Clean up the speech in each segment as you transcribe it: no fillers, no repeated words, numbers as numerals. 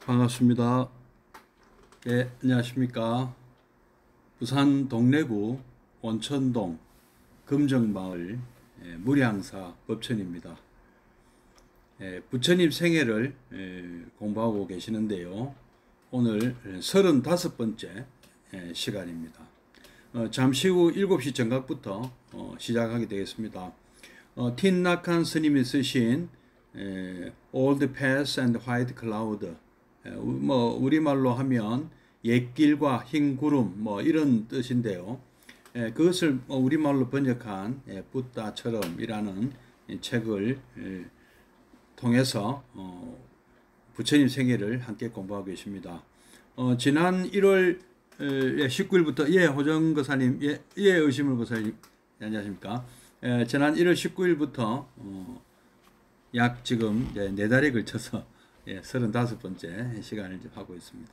반갑습니다. 예, 안녕하십니까. 부산 동래구 원천동 금정마을 무량사 법천입니다. 부처님 생애를 공부하고 계시는데요. 오늘 35번째 시간입니다. 잠시 후 7시 정각부터 시작하게 되겠습니다. 틴낙한 스님이 쓰신 Old Path and White Cloud, 우리말로 하면 옛길과 흰 구름 이런 뜻인데요. 그것을 우리말로 번역한 붓다처럼이라는 책을 통해서 부처님 생애를 함께 공부하고 계십니다. 지난 1월 19일부터 호정 거사님, 의심을 거사님, 안녕하십니까. 지난 1월 19일부터 약 지금 4달에 걸쳐서 35번째 시간을 하고 있습니다.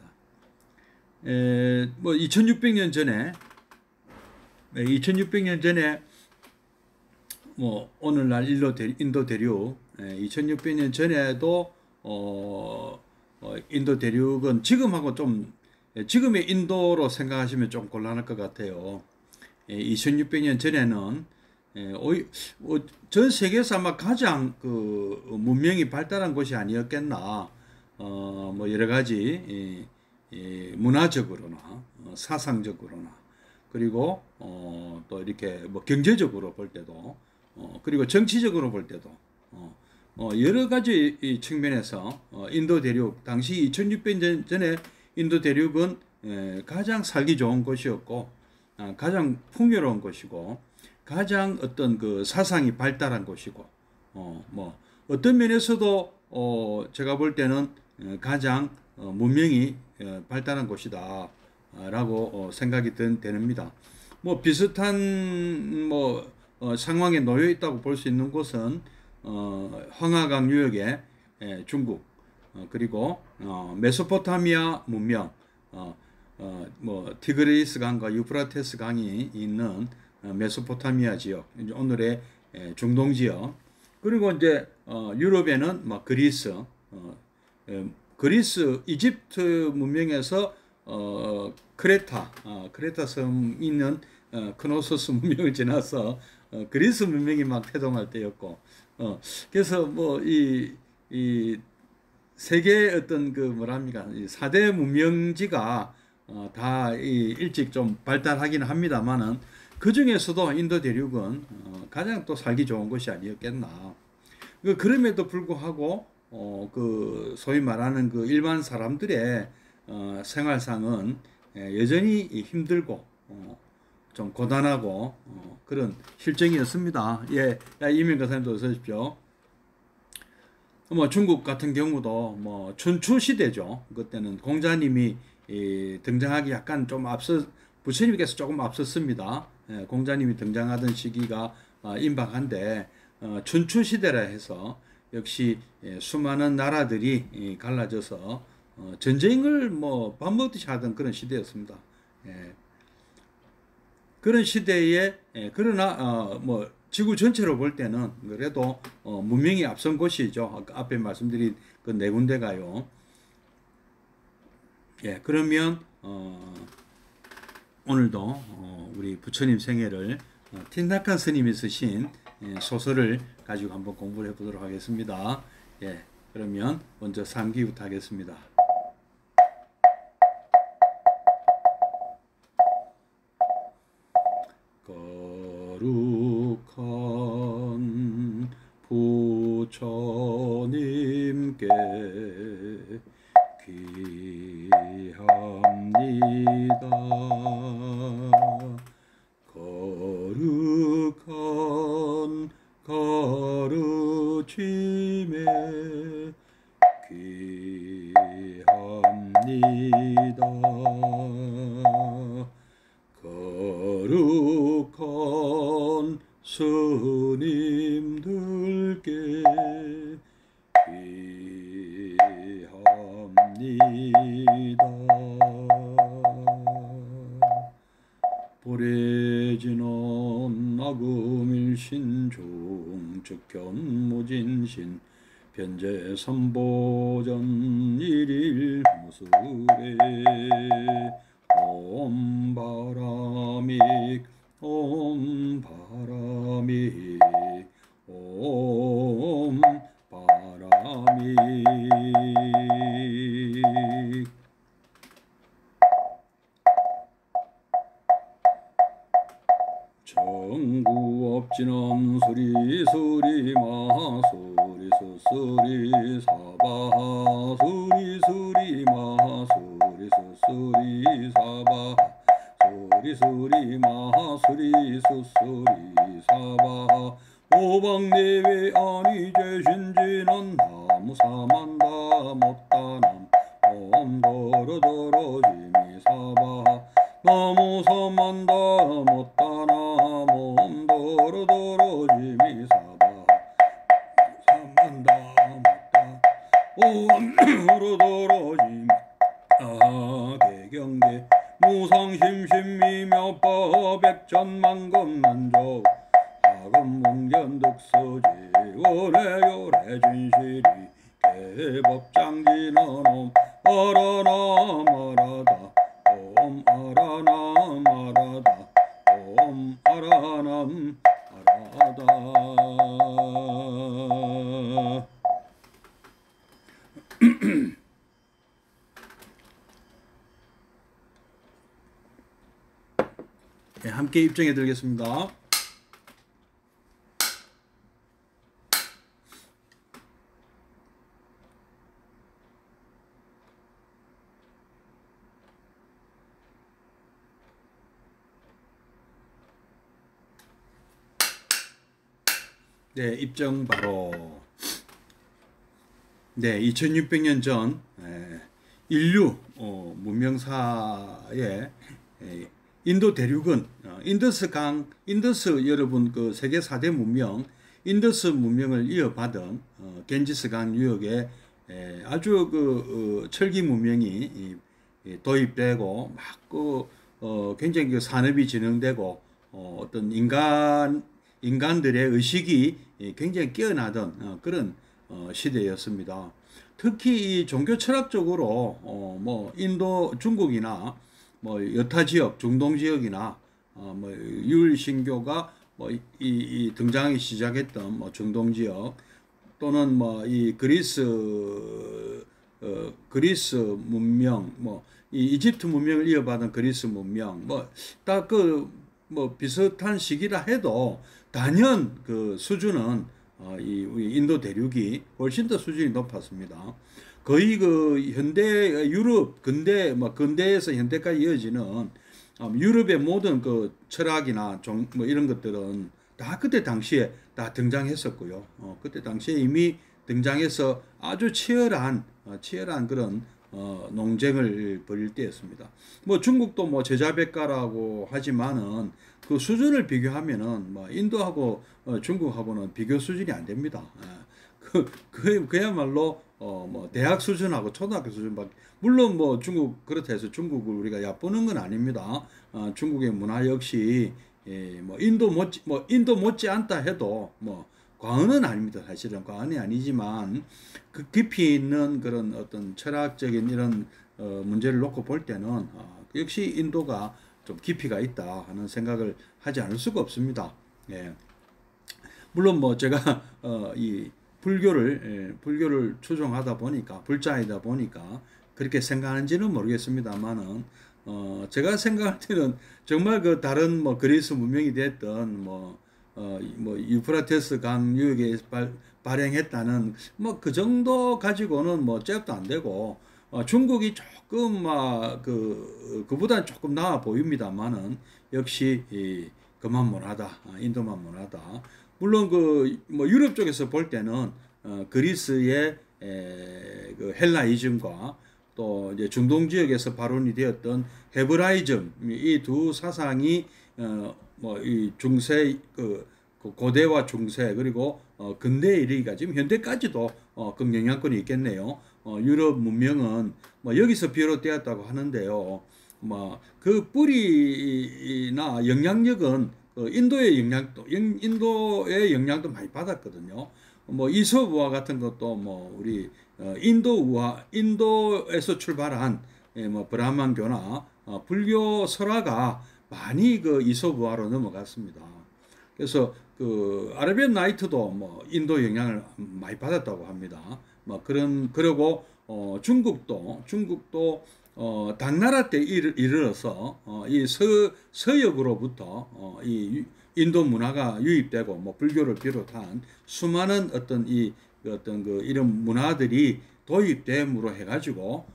2600년 전에 오늘날 인도 대륙 2600년 전에도 인도 대륙은 지금하고 좀 지금의 인도로 생각하시면 좀 곤란할 것 같아요. 2600년 전에는 전 세계에서 아마 가장 그 문명이 발달한 곳이 아니었겠나. 여러 가지 문화적으로나 사상적으로나 그리고 또 이렇게 경제적으로 볼 때도 그리고 정치적으로 볼 때도 여러 가지 측면에서 인도 대륙 당시 2600년 전에 인도 대륙은 가장 살기 좋은 곳이었고 가장 풍요로운 곳이고 가장 어떤 그 사상이 발달한 곳이고 어떤 면에서도 제가 볼 때는 가장 문명이 발달한 곳이다 라고 생각이 됩니다. 비슷한 상황에 놓여 있다고 볼 수 있는 곳은 황하강 유역의 중국 그리고 메소포타미아 문명 티그리스 강과 유프라테스 강이 있는 메소포타미아 지역, 오늘의 중동 지역, 그리고 이제 유럽에는 그리스, 이집트 문명에서 크레타 섬 있는 크노소스 문명을 지나서 그리스 문명이 막 태동할 때였고, 그래서 이 세계 어떤 그 뭐랍니까, 4대 문명지가 다 일찍 좀 발달하긴 합니다만은 그 중에서도 인도 대륙은 가장 또 살기 좋은 곳이 아니었겠나. 그럼에도 불구하고 그 소위 말하는 그 일반 사람들의 생활상은 여전히 힘들고 좀 고단하고 그런 실정이었습니다. 이민 가사님도 어서 오십시오. 중국 같은 경우도 춘추 시대죠. 그때는 공자님이 등장하기 약간 좀 부처님께서 조금 앞섰습니다. 공자님이 등장하던 시기가 임박한데 춘추 시대라 해서 역시 수많은 나라들이 갈라져서 전쟁을 밥 먹듯이 하던 그런 시대였습니다. 그런 시대에 그러나 지구 전체로 볼 때는 그래도 문명이 앞선 곳이죠. 앞에 말씀드린 그 네 군데가요. 그러면 오늘도 우리 부처님 생애를 틴낙한 스님이 쓰신 소설을 가지고 한번 공부를 해보도록 하겠습니다. 그러면 먼저 상기부터 하겠습니다. 거룩한 부처님께 귀합니다. 거룩한 가르침에 귀합니다. 거룩한 스님들께 귀합니다. 보래지는 아금일신 중측견무진신 현재 선보전 일일 무술에 옴 바람이 옴 바람이 옴 바람이 정구 없지는 수리수리 마수리 수수리 사바 수리수리 마수리 수수리 사바 수리수리 마수리 수수리 사바 오방내외 아니 죄신지는 나무사만다 못다남 옴도로도로 지미사바 나무사만다 못다남 옴도로도로 지미사바 사만다 못다 옴도로도로 지미 개경계 무상심심미묘법 백천만금난조 하금문견득서지 오래요래진실이 개법장지는 옴 아라나 마라다 옴 아라나 마라다 옴 아라남 아라다. 네, 함께 입장해 드리겠습니다. 네, 입정 바로. 네, 2600년 전 인류 문명사의 인도 대륙은 인더스 여러분 그 세계 4대 문명 인더스 문명을 이어받은 겐지스강 유역에 아주 그 철기 문명이 도입되고 막 굉장히 그 산업이 진행되고 어떤 인간들의 의식이 굉장히 깨어나던 그런 시대였습니다. 특히 이 종교 철학적으로 뭐 인도 중국이나 뭐 여타 지역 중동 지역이나 뭐 유일신교가 뭐 이 등장하기 시작했던 뭐 중동 지역 또는 뭐 이 그리스 문명 뭐 이 이집트 문명을 이어받은 그리스 문명 뭐 딱 그 뭐 비슷한 시기라 해도 단연 그 수준은 우리 인도 대륙이 훨씬 더 수준이 높았습니다. 거의 그 현대 유럽 근대에서 현대까지 이어지는 유럽의 모든 그 철학이나 뭐 이런 것들은 다 그때 당시에 다 등장했었고요. 그때 당시에 이미 등장해서 아주 치열한 그런 농쟁을 벌일 때였습니다. 뭐 중국도 뭐 제자백가라고 하지만은 그 수준을 비교하면은 뭐 인도하고 중국하고는 비교 수준이 안 됩니다. 그야말로 뭐 대학 수준하고 초등학교 수준밖에. 물론 뭐 중국 그렇다 해서 중국을 우리가 얕보는 건 아닙니다. 중국의 문화 역시 뭐 인도 못지 않다 해도 뭐 과언은 아닙니다. 사실은 과언이 아니지만 그 깊이 있는 그런 어떤 철학적인 이런 문제를 놓고 볼 때는 역시 인도가 좀 깊이가 있다 하는 생각을 하지 않을 수가 없습니다. 예. 물론 뭐 제가 이 불교를 추종하다 보니까 불자이다 보니까 그렇게 생각하는지는 모르겠습니다만은 제가 생각할 때는 정말 그 다른 뭐 그리스 문명이 됐던 뭐 유프라테스 강 유역에 발행했다는 뭐 그 정도 가지고는 뭐 잽도 안 되고 중국이 조금 그보다는 조금 나아 보입니다만은 역시 그만 못하다. 인도만 못하다. 물론 그 뭐 유럽 쪽에서 볼 때는 그리스의 그 헬라이즘과 또 이제 중동 지역에서 발원이 되었던 헤브라이즘 이 두 사상이 뭐 이 중세 그 고대와 중세 그리고 근대에 이르기가 지금 현대까지도 그 영향권이 있겠네요. 유럽 문명은 뭐 여기서 비롯되었다고 하는데요. 뭐 그 뿌리나 영향력은 인도의 영향도 많이 받았거든요. 뭐 이솝우화 같은 것도 뭐 우리 인도에서 출발한 뭐 브라만교나 불교 설화가 많이 그 이솝우화로 넘어갔습니다. 그래서 그 아라비안 나이트도 뭐 인도 영향을 많이 받았다고 합니다. 뭐 그리고 중국도 당나라 때 이르러서 이 서역으로부터 이 인도 문화가 유입되고 뭐 불교를 비롯한 수많은 어떤 이런 문화들이 도입됨으로 해가지고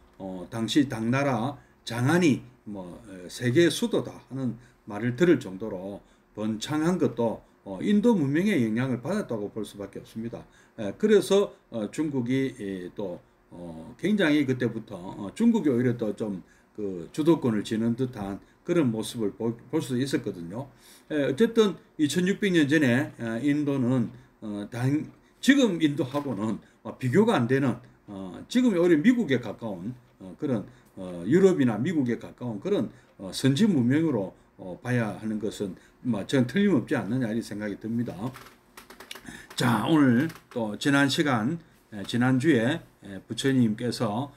당시 당나라 장안이 뭐 세계 수도다 하는 말을 들을 정도로 번창한 것도 인도 문명의 영향을 받았다고 볼 수밖에 없습니다. 그래서 중국이 또 굉장히 그때부터 중국이 오히려 또 좀 그 주도권을 쥐는 듯한 그런 모습을 볼 수 있었거든요. 어쨌든 2600년 전에 인도는 지금 인도하고는 비교가 안 되는 지금 오히려 미국에 가까운 그런 유럽이나 미국에 가까운 그런 선진 문명으로 봐야 하는 것은 전 틀림없지 않느냐 이런 생각이 듭니다. 자, 오늘 또 지난주에 부처님께서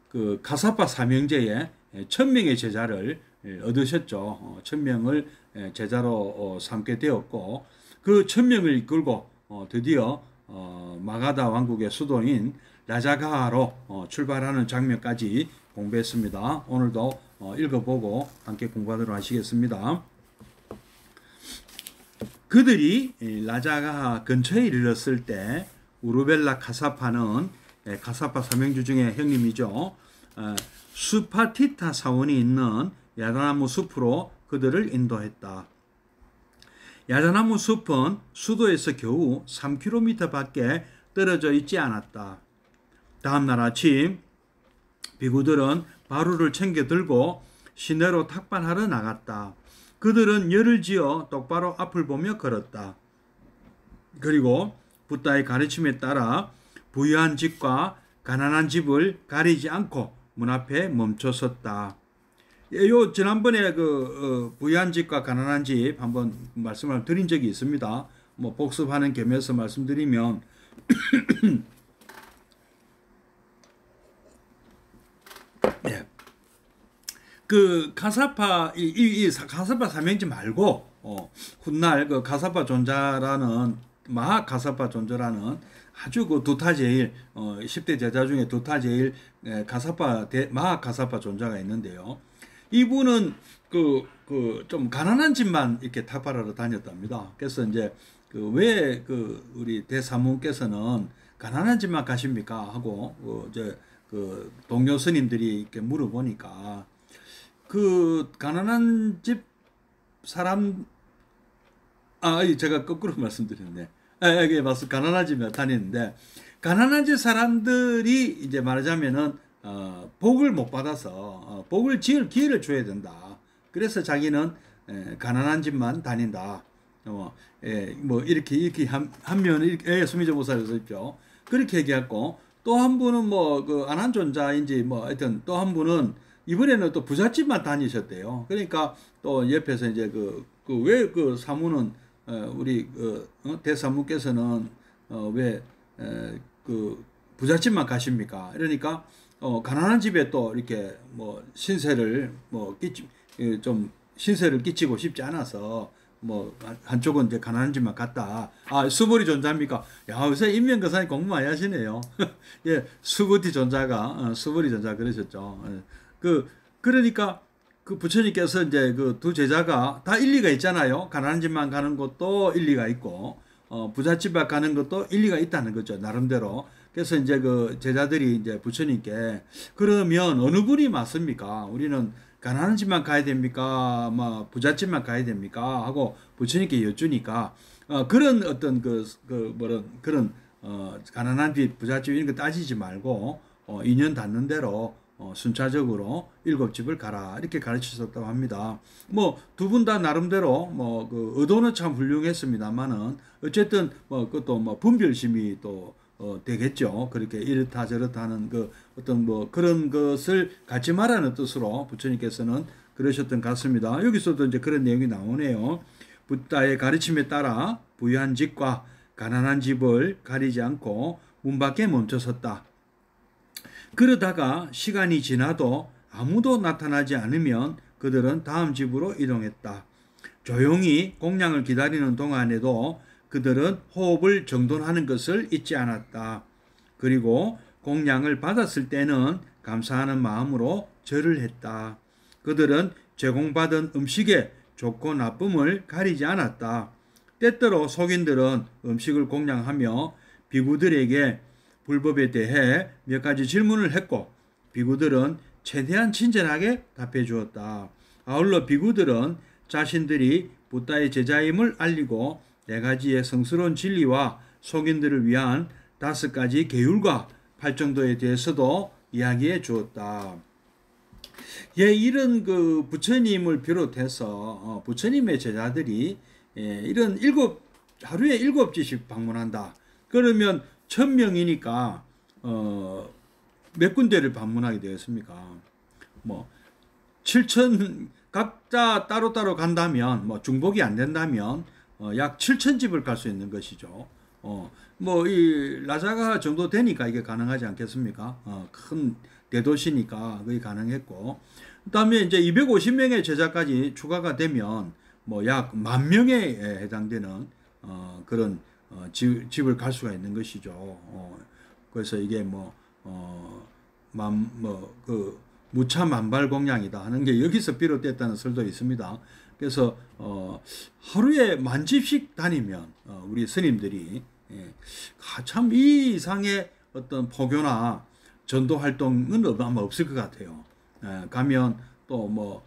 그 가사파 삼형제의 1000명의 제자를 얻으셨죠. 1000명을 제자로 삼게 되었고 그 1000명을 이끌고 드디어 마가다 왕국의 수도인 라자가하로 출발하는 장면까지 공부했습니다. 오늘도 읽어보고 함께 공부하도록 하시겠습니다. 그들이 라자가하 근처에 이르렀을 때 우르벨라 카사파는 카사파 삼형주 중에 형님이죠. 수파티타 사원이 있는 야자나무 숲으로 그들을 인도했다. 야자나무 숲은 수도에서 겨우 3km 밖에 떨어져 있지 않았다. 다음날 아침 비구들은 바루를 챙겨 들고 시내로 탁반하러 나갔다. 그들은 열을 지어 똑바로 앞을 보며 걸었다. 그리고 붓다의 가르침에 따라 부유한 집과 가난한 집을 가리지 않고 문 앞에 멈춰 섰다. 지난번에 부유한 집과 가난한 집 한번 말씀을 드린 적이 있습니다. 뭐 복습하는 겸해서 말씀드리면 네. 그 가사파 가사파 삼형제 말고 훗날 그 가사파 존자라는 마하 가사파 존자라는 아주 그 두타제일 10대 제자 중에 두타제일 마하 가사파 존자가 있는데요. 이분은 좀 가난한 집만 이렇게 탁발하러 다녔답니다. 그래서 이제 왜 우리 대사문께서는 가난한 집만 가십니까 하고 그 동료 스님들이 이렇게 물어보니까 그 가난한 집 사람 제가 거꾸로 말씀드렸네. 이게 맞습 가난한 집에 다니는데 가난한 집 사람들이 이제 말하자면은 복을 못 받아서 복을 지을 기회를 줘야 된다. 그래서 자기는 가난한 집만 다닌다. 뭐 이렇게 한면 이렇게 수미정보사를 썼죠. 그렇게 얘기했고 또 한 분은 뭐 그 안한존자인지 뭐 하여튼 또 한 분은 이번에는 또 부잣집만 다니셨대요. 그러니까 또 옆에서 이제 왜 그 사무는 우리 대사무께서는 왜 그 부잣집만 가십니까? 이러니까 가난한 집에 또 이렇게 뭐 신세를 신세를 끼치고 싶지 않아서 뭐 한쪽은 이제 가난한 집만 갔다. 수보리 존자입니까? 야, 요새 인명거사님 공부 많이 하시네요. 예, 수보리 존자가 그러셨죠. 그러니까 그 부처님께서 이제 그 두 제자가 다 일리가 있잖아요. 가난한 집만 가는 것도 일리가 있고 부잣집에 가는 것도 일리가 있다는 거죠. 나름대로. 그래서 이제 그 제자들이 이제 부처님께 그러면 어느 분이 맞습니까? 우리는 가난한 집만 가야 됩니까? 부잣집만 가야 됩니까? 하고 부처님께 여쭈니까 그런 어떤 그런 가난한 집, 부잣집 이런 거 따지지 말고 인연 닿는 대로 순차적으로 7집을 가라 이렇게 가르치셨다고 합니다. 뭐 두 분 다 나름대로 그 의도는 참 훌륭했습니다만은 어쨌든 그것도 분별심이 또 되겠죠. 그렇게 이렇다 저렇다 하는 어떤 그런 것을 갖지 말라는 뜻으로 부처님께서는 그러셨던 것 같습니다. 여기서도 이제 그런 내용이 나오네요. 붓다의 가르침에 따라 부유한 집과 가난한 집을 가리지 않고 문 밖에 멈춰섰다. 그러다가 시간이 지나도 아무도 나타나지 않으면 그들은 다음 집으로 이동했다. 조용히 공양을 기다리는 동안에도 그들은 호흡을 정돈하는 것을 잊지 않았다. 그리고 공양을 받았을 때는 감사하는 마음으로 절을 했다. 그들은 제공받은 음식의 좋고 나쁨을 가리지 않았다. 때때로 속인들은 음식을 공양하며 비구들에게 불법에 대해 몇 가지 질문을 했고 비구들은 최대한 친절하게 답해 주었다. 아울러 비구들은 자신들이 부다의 제자임을 알리고 4가지의 성스러운 진리와 속인들을 위한 5가지 계율과 팔정도에 대해서도 이야기해 주었다. 예, 이런 그 부처님을 비롯해서 부처님의 제자들이 이런 하루에 7지씩 방문한다. 그러면 1000명이니까 몇 군데를 방문하게 되었습니까? 뭐 7천 각자 따로따로 간다면 뭐 중복이 안 된다면 약 7,000집을 갈 수 있는 것이죠. 뭐 이 라자가 정도 되니까 이게 가능하지 않겠습니까? 큰 대도시니까 그게 가능했고, 그다음에 이제 250명의 제자까지 추가가 되면 뭐 약 10,000명에 해당되는 그런 집을 갈 수가 있는 것이죠. 그래서 이게 그 무차만발 공양이다 하는 게 여기서 비롯됐다는 설도 있습니다. 그래서 하루에 10,000집씩 다니면 우리 스님들이 참 이 이상의 어떤 포교나 전도 활동은 아마 없을 것 같아요. 가면 또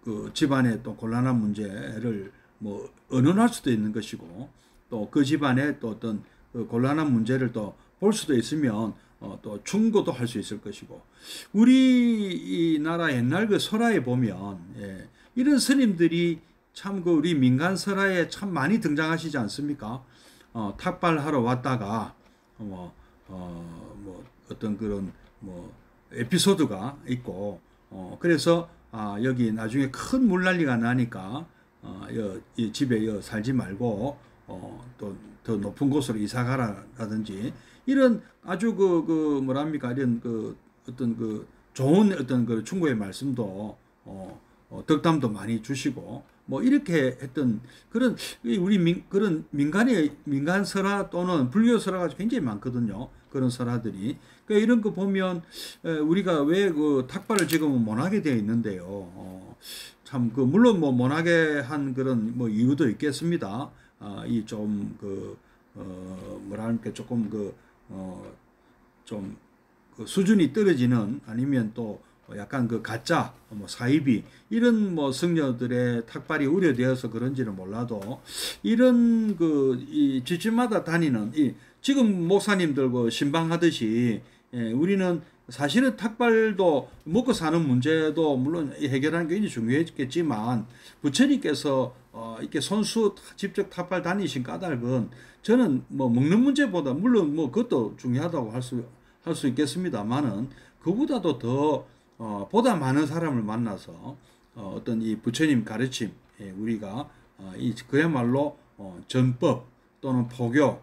그 집안의 또 곤란한 문제를 의논할 수도 있는 것이고, 또 그 집안의 또 어떤 그 곤란한 문제를 또 볼 수도 있으면 또 충고도 할 수 있을 것이고, 우리 이 나라 옛날 그 설화에 보면 이런 스님들이 참 그 우리 민간 설화에 참 많이 등장하시지 않습니까? 탁발하러 왔다가 어떤 그런 에피소드가 있고, 그래서 여기 나중에 큰 물난리가 나니까 이 집에 살지 말고 또 더 높은 곳으로 이사 가라라든지, 이런 아주 뭐랍니까, 이런 어떤 좋은 어떤 그 충고의 말씀도 덕담도 많이 주시고 이렇게 했던 그런 그런 민간 설화 또는 불교 설화가 굉장히 많거든요. 그런 설화들이. 그러니까 이런 거 보면 우리가 왜 그 탁발을 지금은 못하게 되어 있는데요. 참 물론 못하게 한 그런 이유도 있겠습니다. 이 좀 뭐랄까 조금 좀 수준이 떨어지는, 아니면 또 약간 가짜 사이비 이런 승려들의 탁발이 우려되어서 그런지는 몰라도, 이런 이 집집마다 다니는 지금 목사님들 신방하듯이 우리는 사실은 탁발도 먹고 사는 문제도 물론 해결하는 게 굉장히 중요했겠지만, 부처님께서 이렇게 손수 직접 탁발 다니신 까닭은 저는 먹는 문제보다 물론 그것도 중요하다고 할 수 있겠습니다만은, 그보다도 더 보다 많은 사람을 만나서 어떤 이 부처님 가르침, 우리가 그야말로 전법 또는 포교,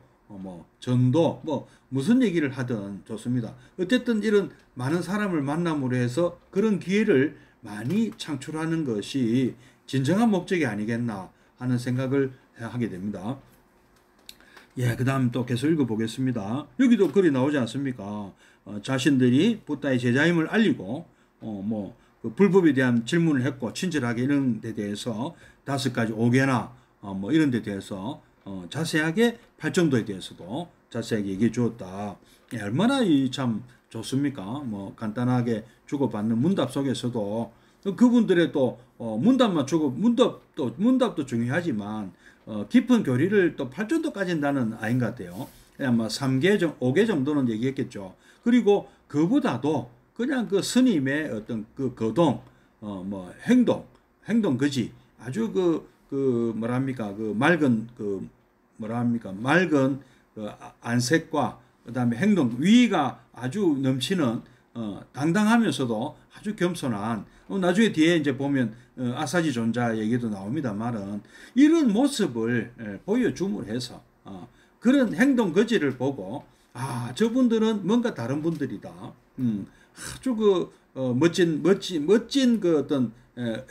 전도, 무슨 얘기를 하든 좋습니다. 어쨌든 이런 많은 사람을 만남으로 해서 그런 기회를 많이 창출하는 것이 진정한 목적이 아니겠나 하는 생각을 하게 됩니다. 예, 그 다음 또 계속 읽어보겠습니다. 여기도 글이 나오지 않습니까? 자신들이 부다의 제자임을 알리고, 그 불법에 대한 질문을 했고, 친절하게 이런 데 대해서 5가지 5개나, 이런 데 대해서, 자세하게 팔정도에 대해서도 자세하게 얘기해 주었다. 예, 얼마나 참 좋습니까? 간단하게 주고받는 문답 속에서도 그분들의 또, 문답만 주고, 문답도 중요하지만, 깊은 교리를 또 팔정도까지는 아닌 것 같아요. 그냥 3개, 5개 정도는 얘기했겠죠. 그리고 그보다도 그냥 그 스님의 어떤 거동, 행동 그지, 아주 뭐랍니까, 맑은 맑은 안색과 그다음에 행동, 위가 아주 넘치는, 당당하면서도 아주 겸손한, 나중에 뒤에 이제 보면 아사지 존자 얘기도 나옵니다만은, 이런 모습을 보여줌으로 해서 그런 행동 거지를 보고 아 저분들은 뭔가 다른 분들이다. 아주 그 멋진 그 어떤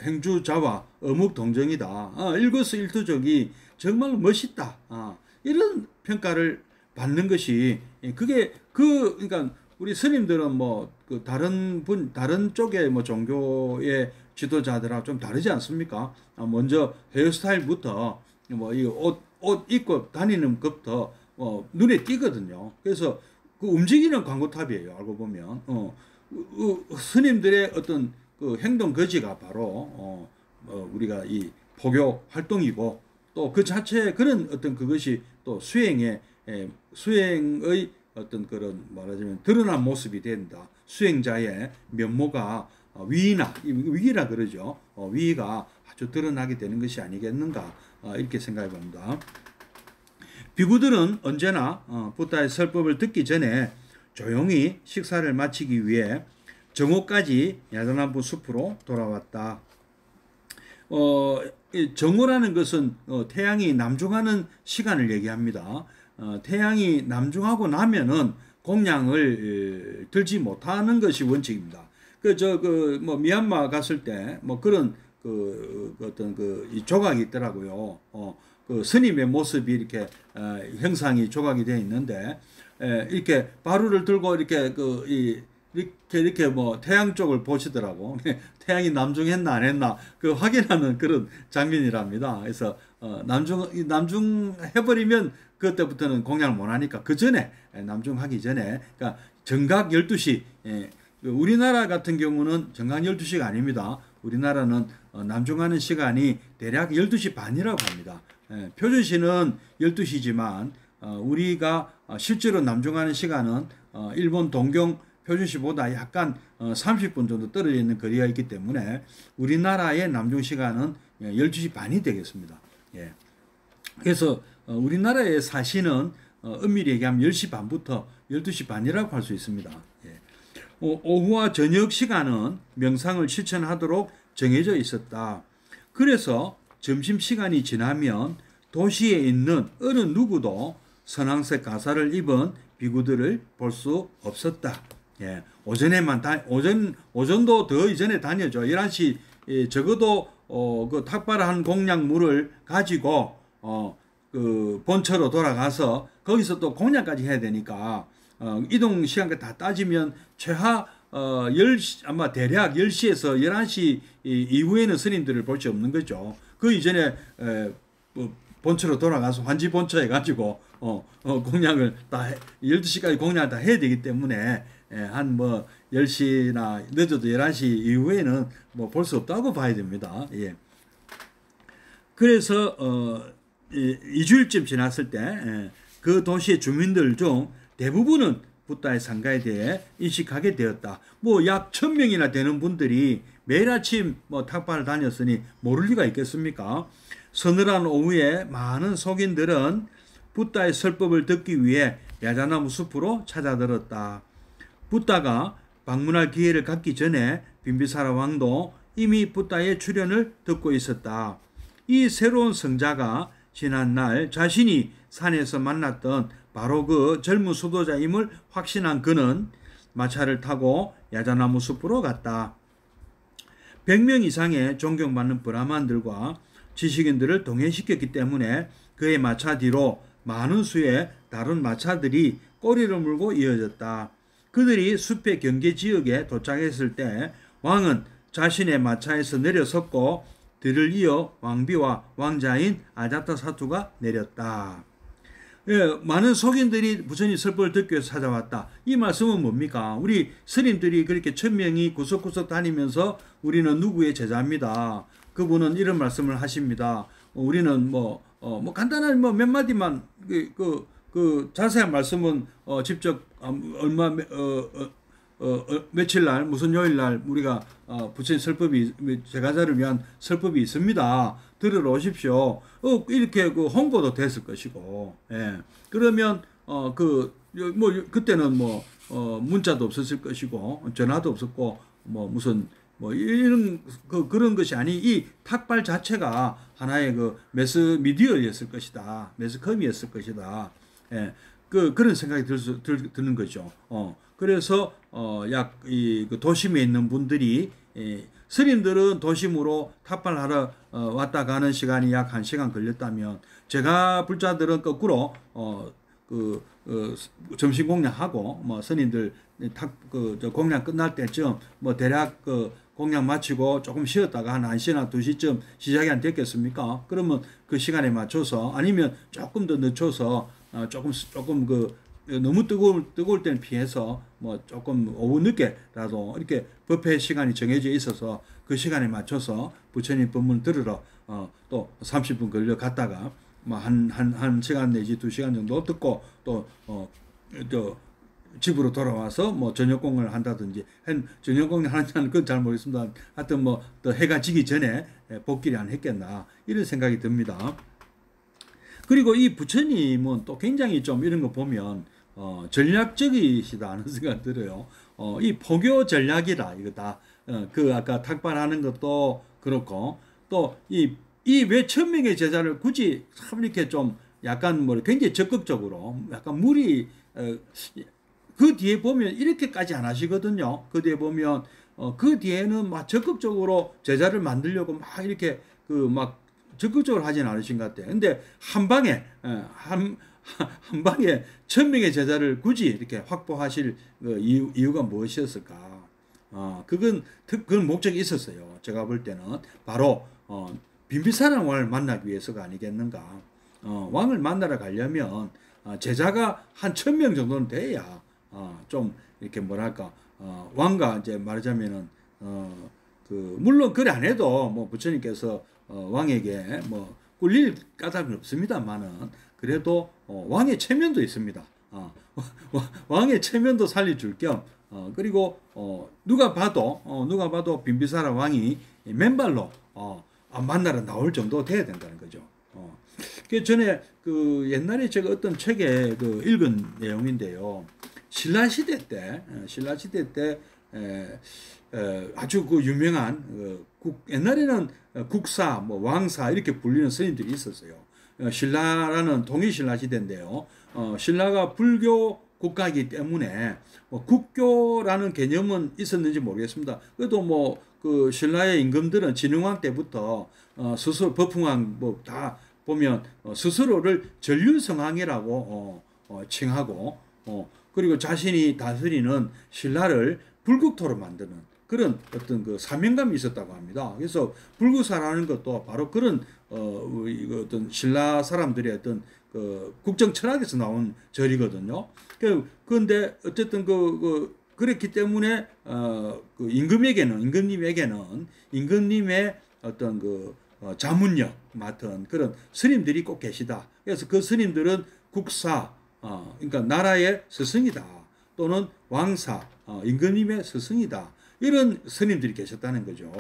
행주자와 어묵동정이다. 일거수일투족이 정말 멋있다. 이런 평가를 받는 것이 그게 그러니까 우리 스님들은 뭐 그 다른 쪽의 뭐 종교의 지도자들하고 좀 다르지 않습니까? 먼저 헤어스타일부터 뭐 이 옷 입고 다니는 것부터 눈에 띄거든요. 그래서 그 움직이는 광고탑이에요. 알고 보면 스님들의 어떤 그 행동 거지가 바로 우리가 이 포교 활동이고 또 그 자체 그런 어떤 그것이 또 수행의 어떤 그런 말하자면 드러난 모습이 된다. 수행자의 면모가 위라 그러죠. 위가 아주 드러나게 되는 것이 아니겠는가 이렇게 생각해 봅니다. 비구들은 언제나 부다의 설법을 듣기 전에 조용히 식사를 마치기 위해 정오까지 야자나무 숲으로 돌아왔다. 정오라는 것은 태양이 남중하는 시간을 얘기합니다. 태양이 남중하고 나면은 공양을 들지 못하는 것이 원칙입니다. 뭐 미얀마 갔을 때 뭐 그런 어떤 이 조각이 있더라고요. 그 스님의 모습이 이렇게 형상이 조각이 되어 있는데 이렇게 바루를 들고 이렇게 뭐 태양 쪽을 보시더라고. 태양이 남중했나 안 했나 그 확인하는 그런 장면이랍니다. 그래서 남중 해버리면 그때부터는 공양을 못 하니까 그 전에 남중하기 전에 그러니까 정각 12시 우리나라 같은 경우는 정각 12시가 아닙니다. 우리나라는 남중하는 시간이 대략 12시 반이라고 합니다. 표준시는 12시지만 우리가 실제로 남중하는 시간은 일본 동경 표준시보다 약간 30분 정도 떨어져 있는 거리가 있기 때문에 우리나라의 남중 시간은 12시 반이 되겠습니다. 예. 그래서 우리나라의 사시는 엄밀히 얘기하면 10시 반부터 12시 반이라고 할 수 있습니다. 예. 오후와 저녁 시간은 명상을 실천하도록 정해져 있었다. 그래서 점심시간이 지나면 도시에 있는 어느 누구도 선황색 가사를 입은 비구들을 볼 수 없었다. 예, 오전도 더 이전에 다녀죠. 11시 적어도 그 탁발한 공양물을 가지고 그 본처로 돌아가서 거기서 또 공양까지 해야 되니까 이동 시간까지 다 따지면 최하 10시 아마 대략 10시에서 11시 이후에는 스님들을 볼 수 없는 거죠. 그 이전에 본처로 돌아가서 환지 본처 해가지고 공양을 다 12시까지 공양을 다 해야 되기 때문에 한 뭐 10시나 늦어도 11시 이후에는 뭐 볼 수 없다고 봐야 됩니다. 예. 그래서 2주일쯤 지났을 때 그 도시의 주민들 중 대부분은 부다의 상가에 대해 인식하게 되었다. 뭐 약 1000명이나 되는 분들이 매일 아침 뭐 탁발을 다녔으니 모를 리가 있겠습니까? 서늘한 오후에 많은 속인들은 부다의 설법을 듣기 위해 야자나무 숲으로 찾아들었다. 부다가 방문할 기회를 갖기 전에 빈비사라 왕도 이미 부다의 출현을 듣고 있었다. 이 새로운 성자가 지난날 자신이 산에서 만났던 바로 그 젊은 수도자임을 확신한 그는 마차를 타고 야자나무 숲으로 갔다. 100명 이상의 존경받는 브라만들과 지식인들을 동행시켰기 때문에 그의 마차 뒤로 많은 수의 다른 마차들이 꼬리를 물고 이어졌다. 그들이 숲의 경계 지역에 도착했을 때 왕은 자신의 마차에서 내려섰고 뒤를 이어 왕비와 왕자인 아자타사투가 내렸다. 예, 많은 속인들이 부처님 설법을 듣기 위해서 찾아왔다. 이 말씀은 뭡니까? 우리 스님들이 그렇게 1000명이 구석구석 다니면서 우리는 누구의 제자입니다. 그분은 이런 말씀을 하십니다. 우리는 뭐 간단한 몇 마디만 그 자세한 말씀은 직접 며칠 날 무슨 요일 날 우리가 부처님 설법이 제가자를 위한 설법이 있습니다. 들으러 오십시오. 이렇게 그 홍보도 됐을 것이고, 예. 그러면 그때는 문자도 없었을 것이고 전화도 없었고 무슨 이런 그런 것이 아니 이 탁발 자체가 하나의 그 매스 미디어였을 것이다. 매스컴이었을 것이다. 예, 그런 생각이 드는 거죠. 그래서 그 도심에 있는 분들이 스님들은 도심으로 탑발하러 왔다 가는 시간이 약 1시간 걸렸다면 제가 불자들은 거꾸로 그 점심 공양하고 뭐 스님들 저 공양 끝날 때쯤 뭐 대략 그 공양 마치고 조금 쉬었다가 한 1시나 2시쯤 시작이 안 됐겠습니까? 그러면 그 시간에 맞춰서 아니면 조금 더 늦춰서 조금 너무 뜨거울 때는 피해서 뭐 조금 오후 늦게라도 이렇게 법회 시간이 정해져 있어서 그 시간에 맞춰서 부처님 법문 들으러 또 30분 걸려 갔다가 뭐 한 시간 내지 2시간 정도 듣고 또 집으로 돌아와서 뭐 저녁 공연을 한다든지 저녁 공연 하는지는 그건 잘 모르겠습니다. 하여튼 뭐 또 해가 지기 전에 복귀를 안 했겠나 이런 생각이 듭니다. 그리고 이 부처님은 또 굉장히 좀 이런 거 보면 전략적이시다 하는 생각이 들어요. 이 포교 전략이다 이거 다. 그 아까 탁발하는 것도 그렇고 또 이 왜 1000명의 제자를 굳이 참 이렇게 좀 약간 뭐 굉장히 적극적으로 약간 무리 그 뒤에 보면 이렇게까지 안 하시거든요. 그 뒤에 보면 그 뒤에는 막 적극적으로 제자를 만들려고 막 이렇게 그 막 적극적으로 하진 않으신 것 같아요. 근데 한 방에 한 방에 1000명의 제자를 굳이 이렇게 확보하실 이유가 무엇이었을까? 그건 목적이 있었어요. 제가 볼 때는 바로 빈비사랑 왕을 만나기 위해서가 아니겠는가? 왕을 만나러 가려면 제자가 한 1000명 정도는 돼야 좀 이렇게 뭐랄까 왕과 이제 말하자면은 물론 그래 안 해도 뭐 부처님께서 왕에게 뭐 꿀릴 까닭은 없습니다만은 그래도 왕의 체면도 있습니다. 왕의 체면도 살려줄 겸 그리고 누가 봐도 빈비사라 왕이 맨발로 만나러 나올 정도 돼야 된다는 거죠. 그 전에 그 옛날에 제가 어떤 책에 읽은 내용인데요. 신라 시대 때 아주 그 유명한 옛날에는 국사, 뭐 왕사 이렇게 불리는 스님들이 있었어요. 신라라는 통일신라 시대인데요. 신라가 불교 국가이기 때문에 뭐 국교라는 개념은 있었는지 모르겠습니다. 그래도 뭐 그 신라의 임금들은 진흥왕 때부터 스스로 법흥왕 뭐 다 보면 스스로를 전륜성왕이라고 칭하고 그리고 자신이 다스리는 신라를 불국토로 만드는 그런 어떤 그 사명감이 있었다고 합니다. 그래서 불구사라는 것도 바로 그런 어떤 신라 사람들의 어떤 그 국정 철학에서 나온 절이거든요. 그런데 어쨌든 그랬기 때문에 그 임금님의 어떤 자문력 맡은 그런 스님들이 꼭 계시다. 그래서 그 스님들은 국사, 그러니까 나라의 스승이다. 또는 왕사, 임금님의 스승이다. 이런 스님들이 계셨다는 거죠.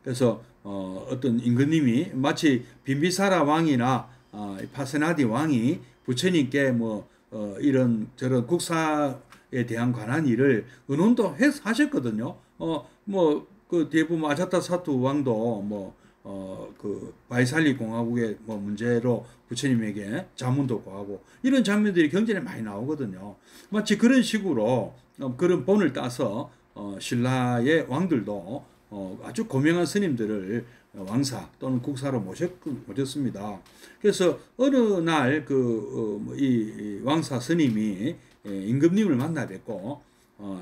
그래서 어떤 임금님이 마치 빈비사라 왕이나 파세나디 왕이 부처님께 뭐 이런 저런 국사에 대한 관한 일을 의논도 하셨거든요. 뭐 그 대부분 아자타사투 왕도 그 바이살리 공화국의 뭐 문제로 부처님에게 자문도 구하고 이런 장면들이 경전에 많이 나오거든요. 마치 그런 식으로 그런 본을 따서 신라의 왕들도 아주 고명한 스님들을 왕사 또는 국사로 모셨습니다. 그래서 어느 날 이 왕사 스님이 임금님을 만나 뵙고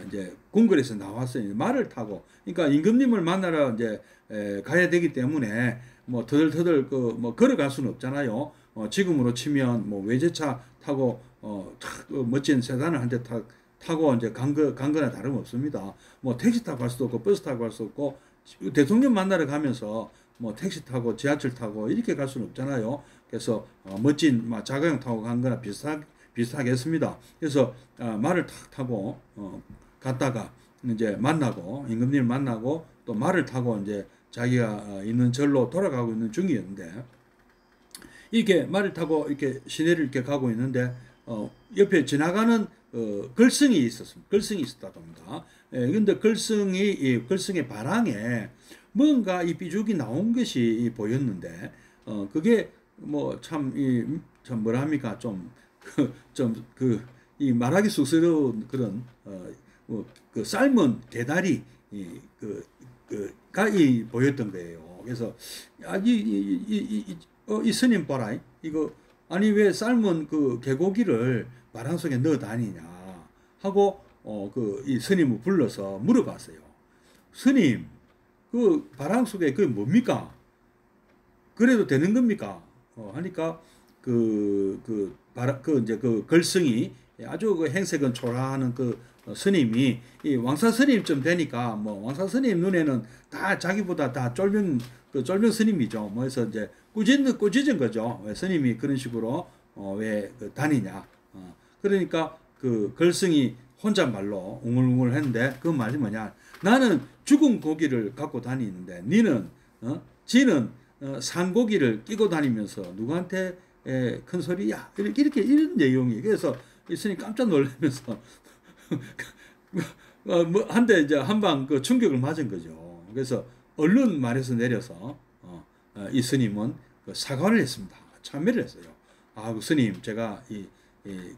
이제 궁궐에서 나왔어요. 말을 타고 그러니까 임금님을 만나러 이제 가야 되기 때문에 뭐 터덜터덜 뭐 걸어갈 수는 없잖아요. 지금으로 치면 뭐 외제차 타고 멋진 세단을 한 대 타고 이제 간 거나 다름없습니다. 뭐 택시 타고 갈 수도 없고 버스 타고 갈 수 없고 대통령 만나러 가면서 뭐 택시 타고 지하철 타고 이렇게 갈 수는 없잖아요. 그래서 멋진 자가용 타고 간 거나 비슷하겠습니다. 그래서 말을 탁 타고 갔다가 이제 만나고 임금님을 만나고 또 말을 타고 이제 자기가 있는 절로 돌아가고 있는 중이었는데 이렇게 말을 타고 이렇게 시내를 이렇게 가고 있는데 옆에 지나가는 걸승이 있었습니다. 걸승이 있었다고 합니다. 그런데 걸승의 바랑에 뭔가 이 삐죽이 나온 것이 보였는데 그게 뭐 참 뭐라 합니까 좀 좀 이 말하기 쑥스러운 그런 그 삶은 대다리 이 보였던 거예요. 그래서 이 스님 봐라 이거 아니 왜 삶은 그 개고기를 바람 속에 넣어 다니냐 하고 그 이 스님을 불러서 물어봤어요. 스님 그 바람 속에 그게 뭡니까? 그래도 되는 겁니까? 하니까 이제 그 걸승이 아주 그 행색은 초라하는 그 스님이 이 왕사 스님쯤 되니까 뭐 왕사 스님 눈에는 다 자기보다 다 쫄병 스님이죠. 뭐 해서 이제 꾸짖은 거죠. 왜 스님이 그런 식으로 왜그 다니냐. 그러니까 그 걸승이 혼잣말로 웅얼웅얼 했는데 그 말이 뭐냐. 나는 죽은 고기를 갖고 다니는데 니는 지는 산고기를 끼고 다니면서 누구한테 큰 소리야 이렇게 이런 내용이 그래서 스님 깜짝 놀라면서 뭐 한대 이제 한방 그 충격을 맞은 거죠. 그래서 얼른 말에서 내려서 이 스님은 그 사과를 했습니다. 참회를 했어요. 그 스님 제가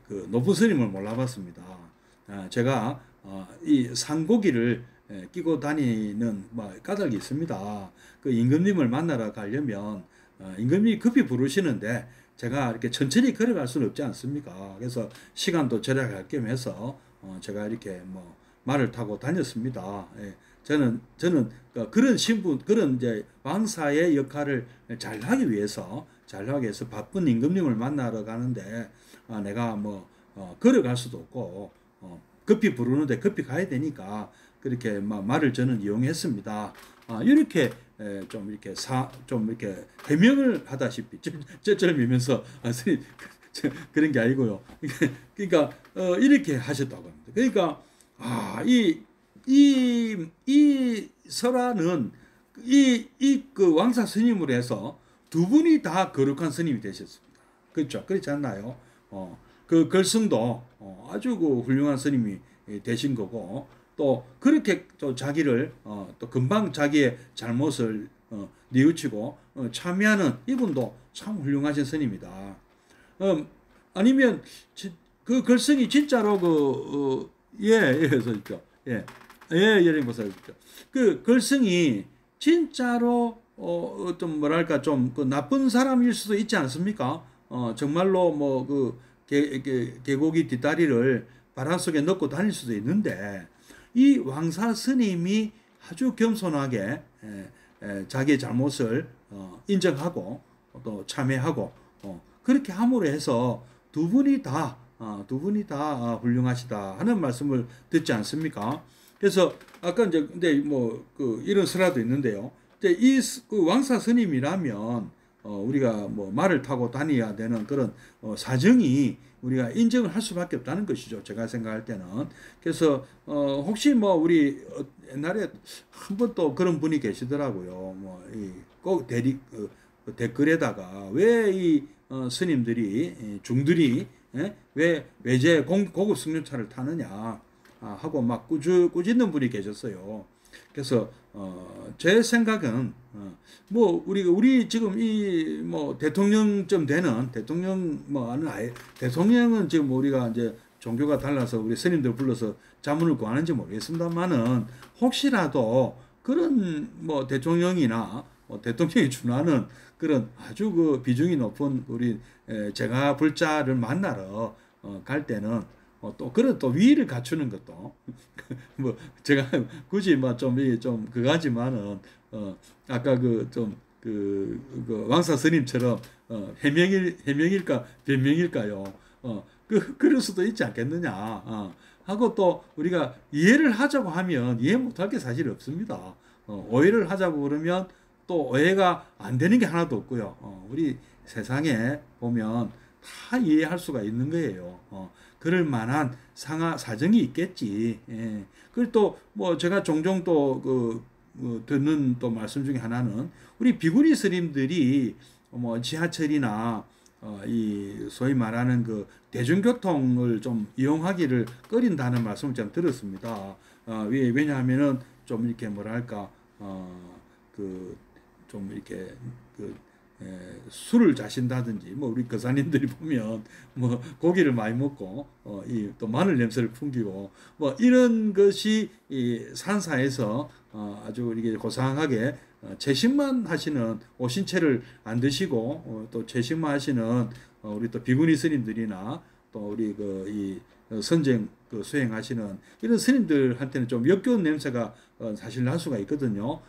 그 높은 스님을 몰라봤습니다. 제가 이 산고기를 끼고 다니는 뭐 까닭이 있습니다. 그 임금님을 만나러 가려면 임금님이 급히 부르시는데 제가 이렇게 천천히 걸어갈 수는 없지 않습니까? 그래서 시간도 절약할 겸 해서 제가 이렇게 뭐 말을 타고 다녔습니다. 예. 저는 그런 신분, 그런 이제 왕사의 역할을 잘하기 위해서 바쁜 임금님을 만나러 가는데 내가 뭐 걸어갈 수도 없고 급히 부르는데 급히 가야 되니까 그렇게 말을 저는 이용했습니다. 이렇게 좀 이렇게 해명을 하다시피 쩔쩔매면서 그런 게 아니고요. 그러니까 이렇게 하셨다고 합니다. 그러니까 이 설화는 그 왕사 스님으로 해서 두 분이 다 거룩한 스님이 되셨습니다. 그렇죠? 그렇지 않나요? 그 걸승도 아주 그 훌륭한 스님이 되신 거고 또 그렇게 또 자기를 또 금방 자기의 잘못을 뉘우치고 참여하는 이분도 참 훌륭하신 스님이다. 아니면 그 걸승이 진짜로 그예서 있죠. 예령보살이죠. 그 걸승이 진짜로 좀 뭐랄까 좀 그 나쁜 사람일 수도 있지 않습니까? 정말로 뭐 그 개고기 뒷다리를 바람 속에 넣고 다닐 수도 있는데 이 왕사 스님이 아주 겸손하게 자기의 잘못을 인정하고 또 참회하고 그렇게 함으로 해서 두 분이 다 훌륭하시다 하는 말씀을 듣지 않습니까? 그래서 아까 이제 근데 뭐 그 이런 설화도 있는데요. 이제 그 왕사 스님이라면 우리가 뭐 말을 타고 다녀야 되는 그런 사정이 우리가 인정을 할 수밖에 없다는 것이죠. 제가 생각할 때는. 그래서 혹시 뭐 우리 옛날에 한 번 또 그런 분이 계시더라고요. 뭐 꼭 댓글에다가 왜 이 스님들이 중들이 왜 외제 고급 승용차를 타느냐 하고 막 꾸짖는 분이 계셨어요. 그래서 제 생각은 뭐 우리 지금 이 뭐 대통령쯤 되는 대통령은 지금 우리가 이제 종교가 달라서 우리 스님들 불러서 자문을 구하는지 모르겠습니다만은 혹시라도 그런 뭐 대통령이나 대통령이 준하는 그런 아주 그 비중이 높은 우리 제가 불자를 만나러 갈 때는 또 그런 또 위의를 갖추는 것도 뭐 제가 굳이 좀 그거지만은 아까 그 왕사 스님처럼 해명일까 변명일까요? 그럴 수도 있지 않겠느냐 하고 또 우리가 이해를 하자고 하면 이해 못할 게 사실 없습니다. 오해를 하자고 그러면 또 오해가 안 되는 게 하나도 없고요. 우리 세상에 보면 다 이해할 수가 있는 거예요. 그럴 만한 사정이 있겠지. 예. 그리고 또 뭐 제가 종종 또 듣는 또 말씀 중에 하나는 우리 비구니 스님들이 뭐 지하철이나 이 소위 말하는 그 대중교통을 좀 이용하기를 꺼린다는 말씀을 좀 들었습니다. 왜냐하면은 좀 이렇게 뭐랄까 좀 이렇게 술을 자신다든지 뭐 우리 거사님들이 보면 뭐 고기를 많이 먹고 이 또 마늘 냄새를 풍기고 뭐 이런 것이 이 산사에서 아주 이게 고상하게 채식만 하시는 오신채를 안 드시고 또 채식만 하시는 우리 또 비구니 스님들이나 또 우리 이 선쟁 수행하시는 이런 스님들한테는 좀 역겨운 냄새가 사실 날 수가 있거든요.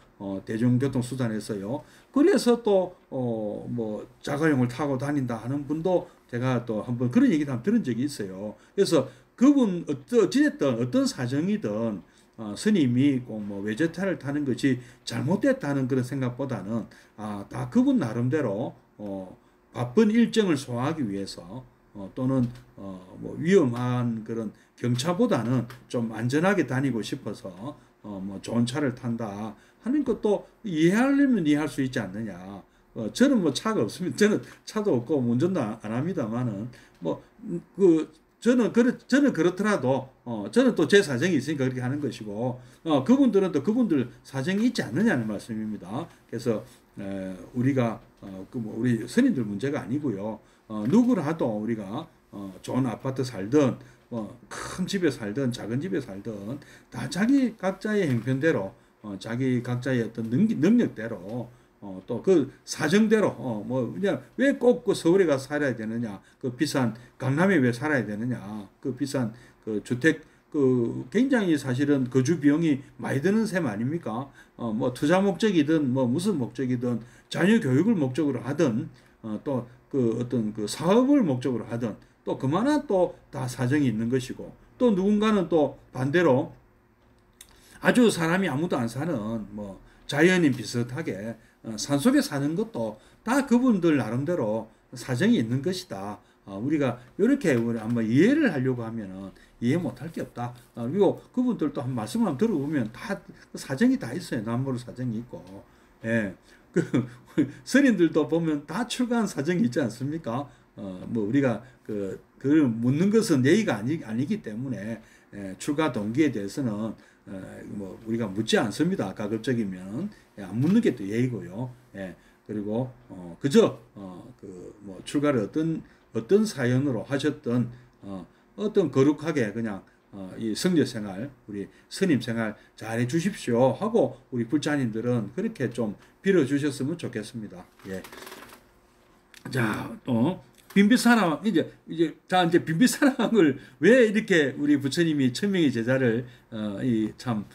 대중교통 수단에서요. 그래서 또 뭐 자가용을 타고 다닌다 하는 분도 제가 또 한번 그런 얘기도 한번 들은 적이 있어요. 그래서 그분 어찌됐든 어떤 사정이든 스님이 꼭 뭐 외제차를 타는 것이 잘못됐다는 그런 생각보다는 다 그분 나름대로 바쁜 일정을 소화하기 위해서 또는 뭐 위험한 그런 경차보다는 좀 안전하게 다니고 싶어서 뭐 좋은 차를 탄다 하는 것도 이해하려면 이해할 수 있지 않느냐. 저는 뭐 차가 없으면 저는 차도 없고 운전도 안 합니다만은 저는 그렇더라도 저는 또 제 사정이 있으니까 그렇게 하는 것이고 그분들은 또 그분들 사정이 있지 않느냐는 말씀입니다. 그래서 우리가 우리 스님들 문제가 아니고요. 누구라도 우리가 좋은 아파트 살든 큰 집에 살든 작은 집에 살든 다 자기 각자의 형편대로 자기 각자의 어떤 능력대로 또 그 사정대로 뭐 그냥 왜 꼭 그 서울에 가서 살아야 되느냐, 그 비싼 강남에 왜 살아야 되느냐, 그 비싼 그 주택 굉장히 사실은 거주 비용이 많이 드는 셈 아닙니까? 뭐 투자 목적이든 뭐 무슨 목적이든 자녀 교육을 목적으로 하든 또 그 어떤 그 사업을 목적으로 하든 또 그만한 또 다 사정이 있는 것이고 또 누군가는 또 반대로 아주 사람이 아무도 안 사는 뭐 자연인 비슷하게 산속에 사는 것도 다 그분들 나름대로 사정이 있는 것이다. 우리가 이렇게 우리 한번 이해를 하려고 하면은 이해 못할 게 없다. 그리고 그분들도 한 말씀을 한번 들어보면 다 사정이 다 있어요. 남모르 사정이 있고. 예. 스님들도 보면 다 출가한 사정이 있지 않습니까? 뭐 우리가 그걸 묻는 것은 예의가 아니기 때문에 출가 동기에 대해서는 뭐 우리가 묻지 않습니다. 가급적이면 안 묻는 게 또 예의고요. 그리고 그저 뭐 출가를 어떤 사연으로 하셨던 어떤 거룩하게 그냥 이 성교 생활, 우리 스님 생활 잘 해주십시오 하고 우리 불자님들은 그렇게 좀 빌어주셨으면 좋겠습니다. 예. 자, 또 빈비사랑 이제 빈비사랑을 왜 이렇게 우리 부처님이 천명의 제자를 참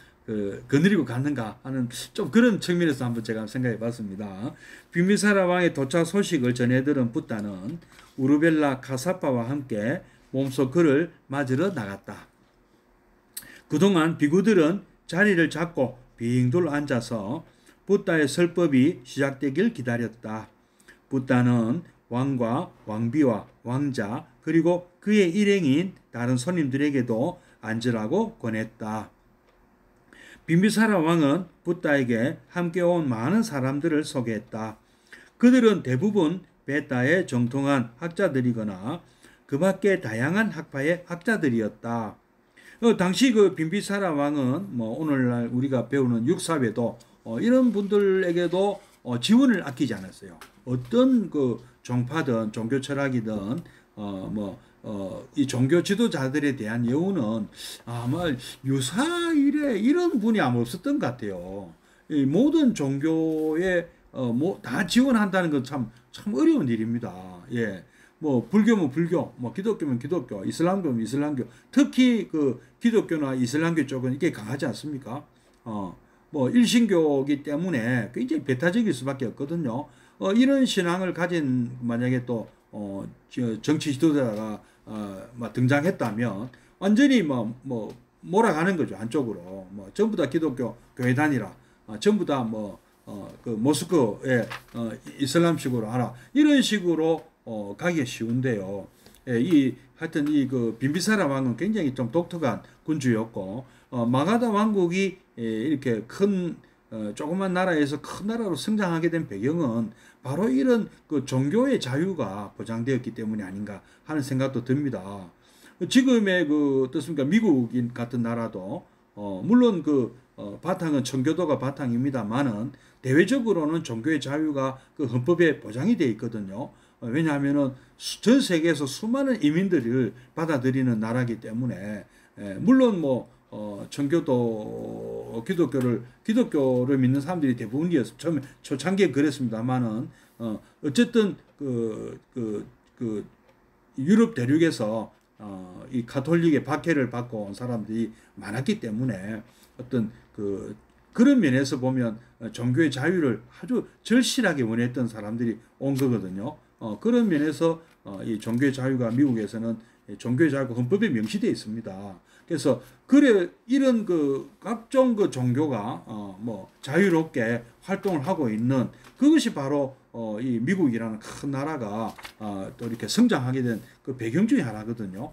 거느리고 갔는가 하는 좀 그런 측면에서 한번 제가 생각해봤습니다. 빈비사라 왕의 도착 소식을 전해들은 붓다는 우르벨라 카사파와 함께 몸소 그를 맞으러 나갔다. 그동안 비구들은 자리를 잡고 빙둘 앉아서 붓다의 설법이 시작되길 기다렸다. 붓다는 왕과 왕비와 왕자 그리고 그의 일행인 다른 손님들에게도 앉으라고 권했다. 빈비사라 왕은 붓다에게 함께 온 많은 사람들을 소개했다. 그들은 대부분 베타에 정통한 학자들이거나 그 밖에 다양한 학파의 학자들이었다. 당시 그 빈비사라 왕은 뭐 오늘날 우리가 배우는 육사회도 이런 분들에게도 지원을 아끼지 않았어요. 어떤 그 종파든 종교 철학이든 이 종교 지도자들에 대한 여우는 아마 유사 이래 이런 분이 아마 없었던 것 같아요. 이 모든 종교에 뭐 다 지원한다는 건 참 어려운 일입니다. 예. 뭐 불교면 불교, 뭐 기독교면 기독교, 이슬람교면 이슬람교. 특히 그 기독교나 이슬람교 쪽은 이게 강하지 않습니까? 뭐 일신교이기 때문에 굉장히 배타적일 수밖에 없거든요. 이런 신앙을 가진 만약에 또 정치 지도자가 등장했다면 완전히 뭐 몰아가는 거죠. 한쪽으로 뭐 전부 다 기독교 교회 다니라, 전부 다 그 모스크의 이슬람식으로 하라 이런 식으로 가기가 쉬운데요. 하여튼 그 빈비사라 왕은 굉장히 좀 독특한 군주였고 마가다 왕국이 이렇게 큰 조그만 나라에서 큰 나라로 성장하게 된 배경은 바로 이런 그 종교의 자유가 보장되었기 때문이 아닌가 하는 생각도 듭니다. 지금의 어떻습니까? 미국 같은 나라도 물론 바탕은 청교도가 바탕입니다만은 대외적으로는 종교의 자유가 그 헌법에 보장이 되어 있거든요. 왜냐하면은 전 세계에서 수많은 이민들을 받아들이는 나라이기 때문에 물론 뭐 청교도 기독교를 믿는 사람들이 대부분이었어. 처음에 초창기에 그랬습니다만은 어쨌든 그 유럽 대륙에서 이 가톨릭의 박해를 받고 온 사람들이 많았기 때문에 어떤 그런 면에서 보면 종교의 자유를 아주 절실하게 원했던 사람들이 온 거거든요. 그런 면에서 이 종교의 자유가 미국에서는 종교의 자유가 헌법에 명시되어 있습니다. 그래서 그래 이런 각종 종교가 뭐 자유롭게 활동을 하고 있는 그것이 바로 이 미국이라는 큰 나라가 또 이렇게 성장하게 된 그 배경 중에 하나거든요.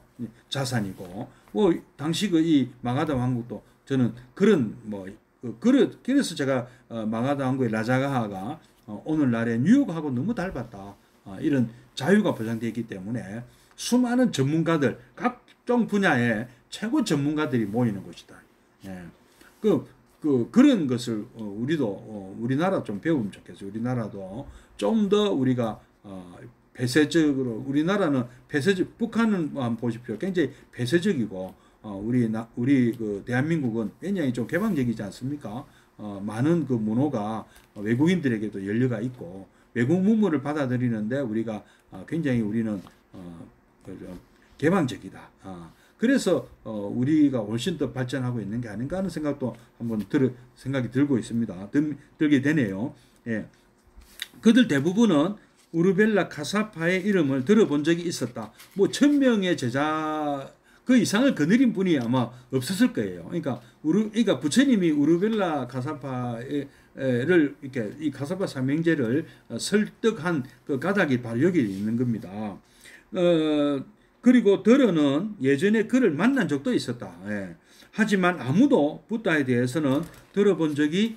자산이고 뭐 당시 이 마가다 왕국도 저는 그런 그래서 제가 마가다 왕국의 라자가하가 오늘날의 뉴욕하고 너무 닮았다. 이런 자유가 보장되어 있기 때문에 수많은 전문가들 각종 분야의 최고 전문가들이 모이는 곳이다. 예. 그런 것을 우리나라 좀 배우면 좋겠어요. 우리나라도 좀 더 우리가 폐쇄적으로 우리나라는 북한은 한번 보십시오. 굉장히 폐쇄적이고 우리 대한민국은 굉장히 좀 개방적이지 않습니까? 많은 문호가 외국인들에게도 연려가 있고 외국 문물을 받아들이는데 우리가 굉장히 우리는 개방적이다. 그래서 우리가 훨씬 더 발전하고 있는 게 아닌가 하는 생각도 한번 생각이 들고 있습니다. 들게 되네요. 예. 그들 대부분은 우르벨라 카사파의 이름을 들어본 적이 있었다. 뭐 1000명의 제자 그 이상을 거느린 분이 아마 없었을 거예요. 그러니까 부처님이 우르벨라 카사파를 이렇게 이 카사파 삼형제를 설득한 그 가닥이 바로 여기 있는 겁니다. 그리고 더러는 예전에 그를 만난 적도 있었다. 예. 하지만 아무도 붓다에 대해서는 들어본 적이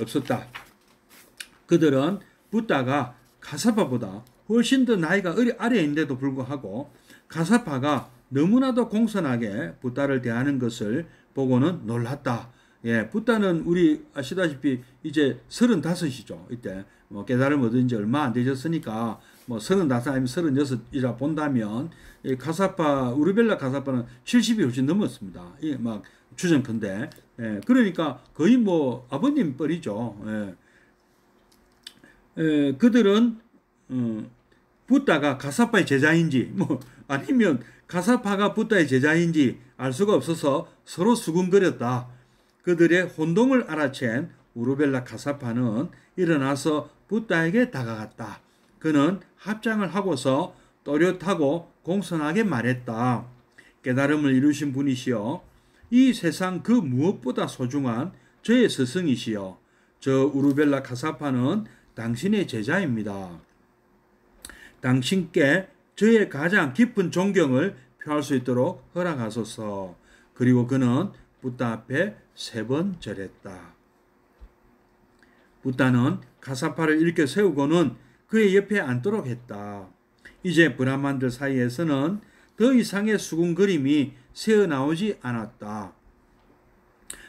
없었다. 그들은 붓다가 카사파보다 훨씬 더 나이가 아래인데도 불구하고 카사파가 너무나도 공손하게 붓다를 대하는 것을 보고는 놀랐다. 예, 붓다는 우리 아시다시피 이제 35이죠. 이때 뭐 깨달음 얻은 지 얼마 안 되셨으니까 뭐 35 아니면 36이라 본다면 이 우르벨라 카사파는 70이 훨씬 넘었습니다. 막 주정컨대. 예, 그러니까 거의 뭐 아버님 뻘이죠. 예. 그들은 붓다가 카사파의 제자인지 뭐 아니면 카사파가 붓다의 제자인지 알 수가 없어서 서로 수군거렸다. 그들의 혼동을 알아챈 우르벨라 카사파는 일어나서 붓다에게 다가갔다. 그는 합장을 하고서 또렷하고 공손하게 말했다. 깨달음을 이루신 분이시여, 이 세상 그 무엇보다 소중한 저의 스승이시여, 저 우르벨라 카사파는 당신의 제자입니다. 당신께 저의 가장 깊은 존경을 표할 수 있도록 허락하소서. 그리고 그는 붓다 앞에 3번 절했다. 붓다는 카사파를 일으켜 세우고는 그의 옆에 앉도록 했다. 이제 브라만들 사이에서는 더 이상의 수군거림이 새어나오지 않았다.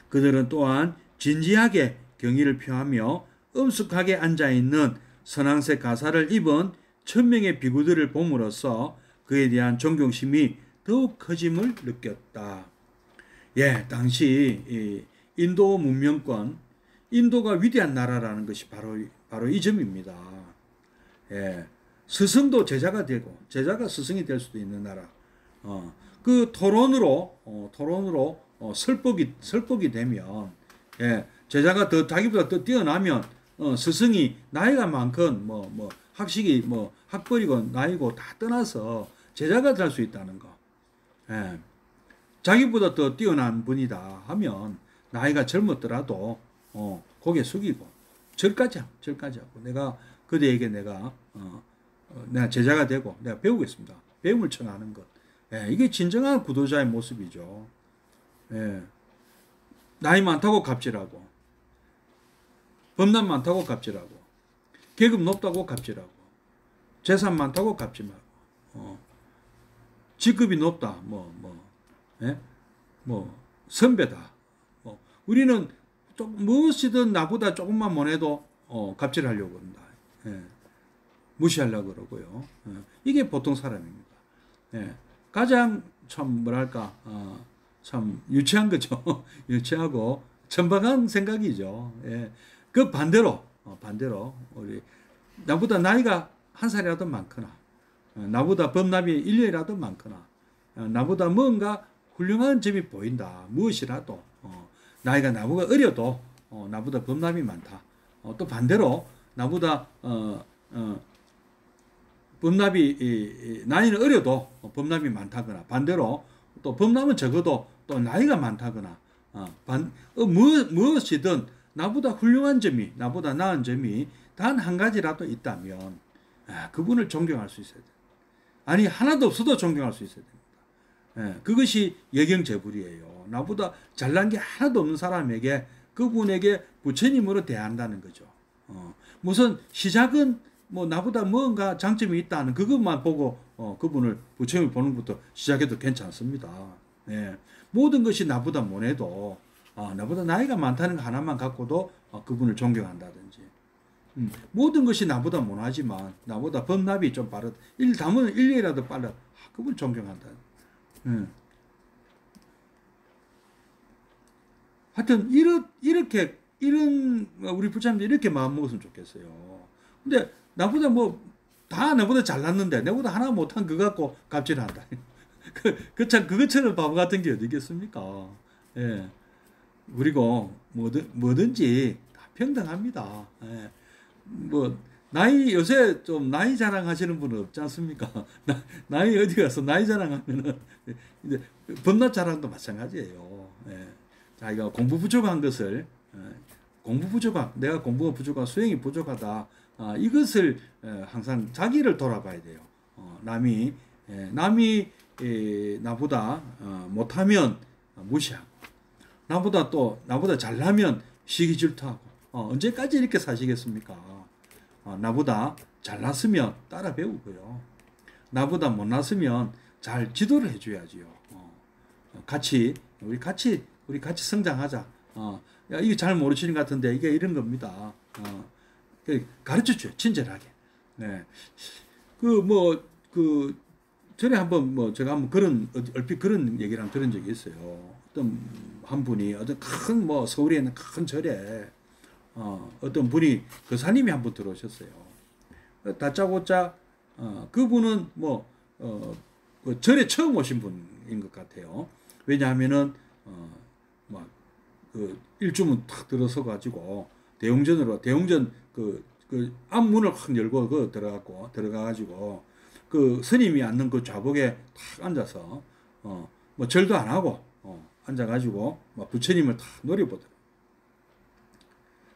그들은 또한 진지하게 경의를 표하며 엄숙하게 앉아있는 선앙색 가사를 입은 1000명의 비구들을 봄으로써 그에 대한 존경심이 더욱 커짐을 느꼈다. 예, 당시 이 인도 문명권, 인도가 위대한 나라라는 것이 바로 이 점입니다. 예, 스승도 제자가 되고 제자가 스승이 될 수도 있는 나라. 그 토론으로 설법이 되면, 예, 제자가 자기보다 더 뛰어나면 스승이 나이가 많건 학식이 학벌이고 나이고 다 떠나서 제자가 될 수 있다는 거. 예. 자기보다 더 뛰어난 분이다 하면 나이가 젊었더라도 고개 숙이고 절까지 하고 내가 그대에게 내가 제자가 되고 내가 배우겠습니다. 배움을 청하는 것. 예, 이게 진정한 구도자의 모습이죠. 예. 나이 많다고 갑질하고 범람 많다고 갑질하고 계급 높다고 갑질하고 재산 많다고 갑질하고 직급이 높다 예? 선배다. 우리는 무엇이든 나보다 조금만 못해도 갑질하려고 한다. 예. 무시하려고 그러고요. 이게 보통 사람입니다. 예. 가장 참 뭐랄까 참 유치한 거죠. 유치하고 천박한 생각이죠. 예. 그 반대로 우리 나보다 나이가 한 살이라도 많거나 나보다 법납이 1년이라도 많거나 나보다 뭔가 훌륭한 점이 보인다. 무엇이라도 나이가 나보다 어려도 나보다 법납이 많다. 또 반대로 나보다 법납이 나이는 어려도 법납이 많다거나 반대로 또 법납은 적어도 또 나이가 많다거나 무엇이든 나보다 훌륭한 점이 나보다 나은 점이 단 한 가지라도 있다면 그분을 존경할 수 있어야 돼요. 아니 하나도 없어도 존경할 수 있어야 됩니다. 그것이 예경재불이에요. 나보다 잘난 게 하나도 없는 사람에게 그분에게 부처님으로 대한다는 거죠. 무슨 시작은 뭐 나보다 뭔가 장점이 있다는 그것만 보고 그분을 부처님을 보는 것부터 시작해도 괜찮습니다. 네. 모든 것이 나보다 못해도 나보다 나이가 많다는 거 하나만 갖고도 그분을 존경한다든지 모든 것이 나보다 못하지만 나보다 법납이 좀 빠르다. 담은 1년이라도 빨라. 그분 존경한다. 하여튼 이렇게 이런 우리 부처님들 이렇게 마음 먹었으면 좋겠어요. 근데 나보다 다 나보다 잘났는데 내보다 하나 못한 거 갖고 갑질한다. 참 그것처럼 바보 같은 게 어디 있겠습니까? 예. 그리고 뭐든지 다 평등합니다. 예. 나이 요새 좀 나이 자랑하시는 분은 없지 않습니까? 나이 어디 가서 나이 자랑하면은 이제 법납 자랑도 마찬가지예요. 예. 자기가 공부 부족한 것을 내가 공부가 부족하다, 수행이 부족하다. 이것을 항상 자기를 돌아봐야 돼요. 남이 나보다 못하면 무시하고 나보다 잘나면 시기 질투하고 언제까지 이렇게 사시겠습니까? 나보다 잘났으면 따라 배우고요. 나보다 못났으면 잘 지도를 해줘야지요. 우리 같이 성장하자. 야, 이게 잘 모르시는 것 같은데 이게 이런 겁니다. 가르쳐줘요. 친절하게. 네. 전에 제가 한번 얼핏 그런 얘기를 한번 들은 적이 있어요. 어떤 한 분이 어떤 큰 서울에 있는 큰 절에 어떤 분이 교사님이 한 분 들어오셨어요. 다짜고짜 그분은 그 절에 처음 오신 분인 것 같아요. 왜냐하면은 그 일주문 탁 들어서 가지고 대웅전 그 앞문을 확 열고 들어가가지고 그 스님이 앉는 그 좌복에 탁 앉아서 절도 안 하고 앉아가지고 부처님을 탁 노려보더라고요.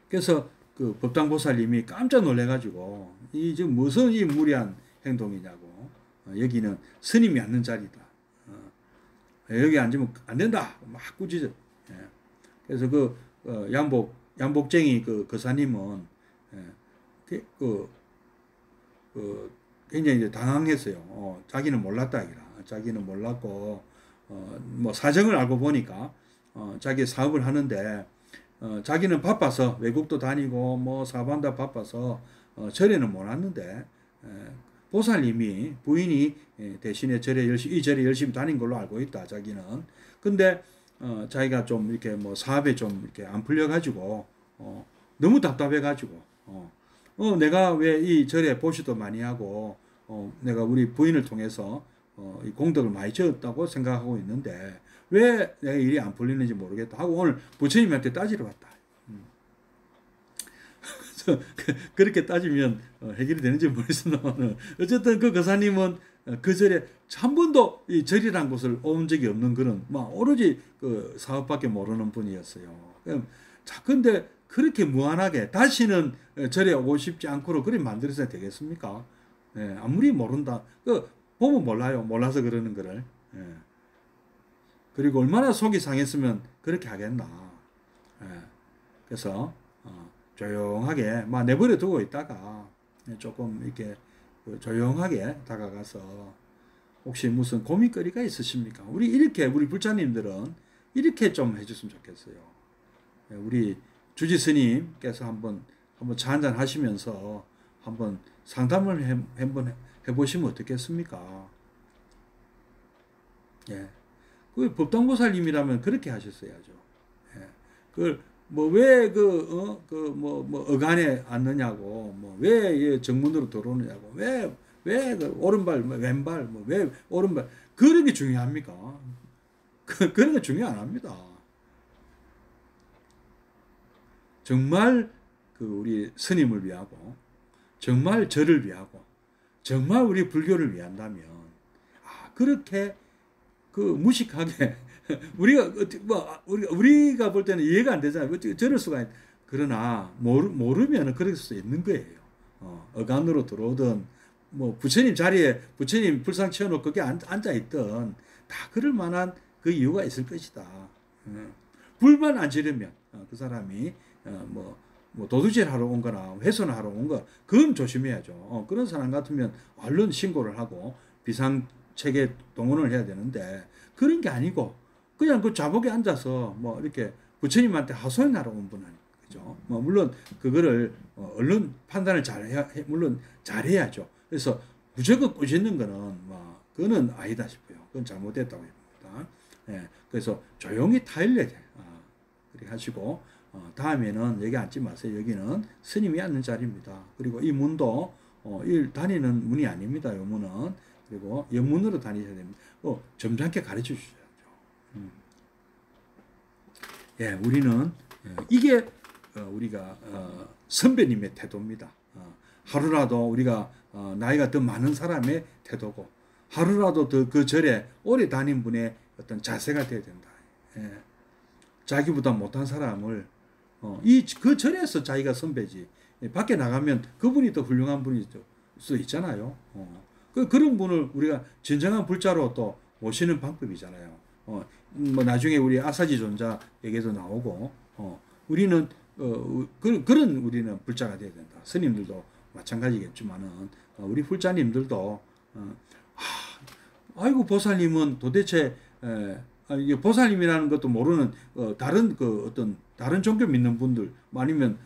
그래서 그 법당보살님이 깜짝 놀래가지고 이 지금 무슨 이 무리한 행동이냐고 여기는 스님이 앉는 자리다. 여기 앉으면 안 된다. 막 꾸짖어. 예. 그래서 그 양복쟁이 그 거사님은 굉장히 이제 당황했어요. 자기는 몰랐다 이라. 자기는 몰랐고 사정을 알고 보니까 자기 사업을 하는데 자기는 바빠서 외국도 다니고 사업한다 바빠서 절에는 못 왔는데 보살님이 부인이 대신에 이 절에 열심히 다닌 걸로 알고 있다. 자기는. 근데 자기가 좀 이렇게 사업에 좀 이렇게 안 풀려가지고 너무 답답해가지고 내가 왜 이 절에 보시도 많이 하고 내가 우리 부인을 통해서 이 공덕을 많이 지었다고 생각하고 있는데 왜 내가 일이 안 풀리는지 모르겠다 하고 오늘 부처님한테 따지러 왔다. 그렇게 따지면 해결이 되는지 모르겠으나 어쨌든 그 거사님은 그 절에 한 번도 이 절이란 곳을 온 적이 없는 그런 오로지 그 사업밖에 모르는 분이었어요. 근데 그렇게 무한하게 다시는 절에 오고 싶지 않고로 그렇게 만들어서 되겠습니까? 예, 아무리 모른다. 보면 몰라요. 몰라서 그러는 거를. 예. 그리고 얼마나 속이 상했으면 그렇게 하겠나. 예. 그래서 조용하게 내버려 두고 있다가 조금 이렇게 조용하게 다가가서 혹시 무슨 고민거리가 있으십니까? 우리 불자님들은 이렇게 좀 해줬으면 좋겠어요. 우리 주지 스님께서 한번 차 한잔 하시면서 한번 상담을 한번 해보시면 어떻겠습니까? 예. 그 법당보살님이라면 그렇게 하셨어야죠. 예. 그걸 뭐 어간에 앉느냐고, 왜 정문으로 들어오느냐고, 그 오른발, 왼발, 왜 오른발, 그런 게 중요합니까? 그런 게 중요 안 합니다. 정말 우리 스님을 위하고, 정말 저를 위하고, 정말 우리 불교를 위한다면, 그렇게 무식하게 우리가 볼 때는 이해가 안 되잖아요. 어떻게 저럴 수가 그러나 모르면 그럴 수 있는 거예요. 어간으로 들어오든 부처님 자리에 부처님 불상 치워놓고 거기에 앉아 있든 다 그럴 만한 그 이유가 있을 것이다. 불만 안 지르면 그 사람이 도둑질 하러 온 거나 훼손을 하러 온 거, 그건 조심해야죠. 그런 사람 같으면 얼른 신고를 하고 비상체계 동원을 해야 되는데, 그런 게 아니고 그냥 그 자복에 앉아서 이렇게 부처님한테 하소연하러 온 분 아니에요. 그죠? 물론 그거를 얼른 판단을 물론 잘해야죠. 그래서 무조건 꾸짖는 거는 그거는 아니다 싶어요. 그건 잘못됐다고 봅니다. 예, 그래서 조용히 타일러야 돼. 그렇게 하시고, 다음에는 여기 앉지 마세요. 여기는 스님이 앉는 자리입니다. 그리고 이 문도 다니는 문이 아닙니다. 이 문은. 그리고 옆문으로 다니셔야 됩니다. 점잖게 가르쳐 주셔야죠. 예, 우리는 이게 우리가 선배님의 태도입니다. 하루라도 우리가 나이가 더 많은 사람의 태도고, 하루라도 더 그 절에 오래 다닌 분의 어떤 자세가 되어야 된다. 예. 자기보다 못한 사람을 그 절에서 자기가 선배지, 밖에 나가면 그분이 더 훌륭한 분일 수 있잖아요. 그런 분을 우리가 진정한 불자로 또 모시는 방법이잖아요. 나중에 우리 아사지 존자 얘기도 나오고, 우리는 그런 우리는 불자가 되어야 된다. 스님들도 마찬가지겠지만은 우리 불자님들도 아이고 보살님은 도대체 보살님이라는 것도 모르는 다른 어떤 다른 종교 믿는 분들, 아니면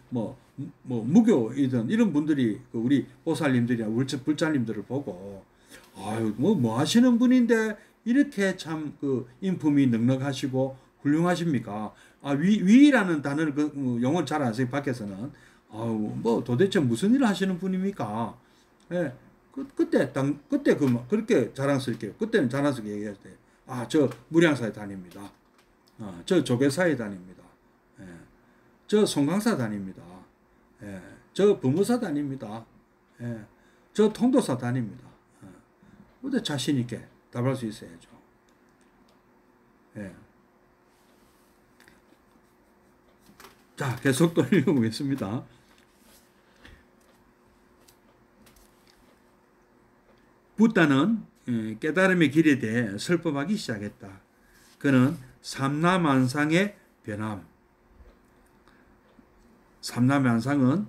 무교이든 이런 분들이 우리 보살님들이나 불자님들을 보고, 아유 뭐 하시는 분인데 이렇게 참 인품이 넉넉하시고 훌륭하십니까? 위라는 단어를 용어를 잘 안 써요. 밖에서는 도대체 무슨 일을 하시는 분입니까? 예. 그때 그렇게 자랑스럽게, 그때는 자랑스럽게 얘기할 때, 저 무량사에 다닙니다. 저 조계사에 다닙니다. 예. 저 송강사 다닙니다. 예. 저 법무사 다닙니다. 예. 저 통도사 다닙니다. 근데 자신 있게 답할 수 있어야죠. 예. 자, 계속 또 읽어보겠습니다. 붓다는 깨달음의 길에 대해 설법하기 시작했다. 그는 삼라만상의 변함. 삼라만상은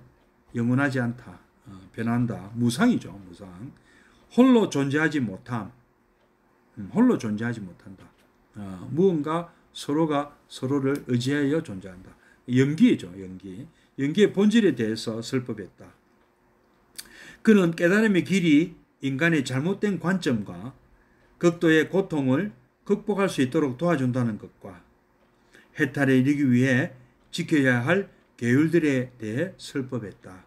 영원하지 않다. 변한다. 무상이죠. 무상. 홀로 존재하지 못함. 홀로 존재하지 못한다. 무언가 서로가 서로를 의지하여 존재한다. 연기죠. 연기의 본질에 대해서 설법했다. 그는 깨달음의 길이 인간의 잘못된 관점과 극도의 고통을 극복할 수 있도록 도와준다는 것과 해탈에 이르기 위해 지켜야 할 계율들에 대해 설법했다.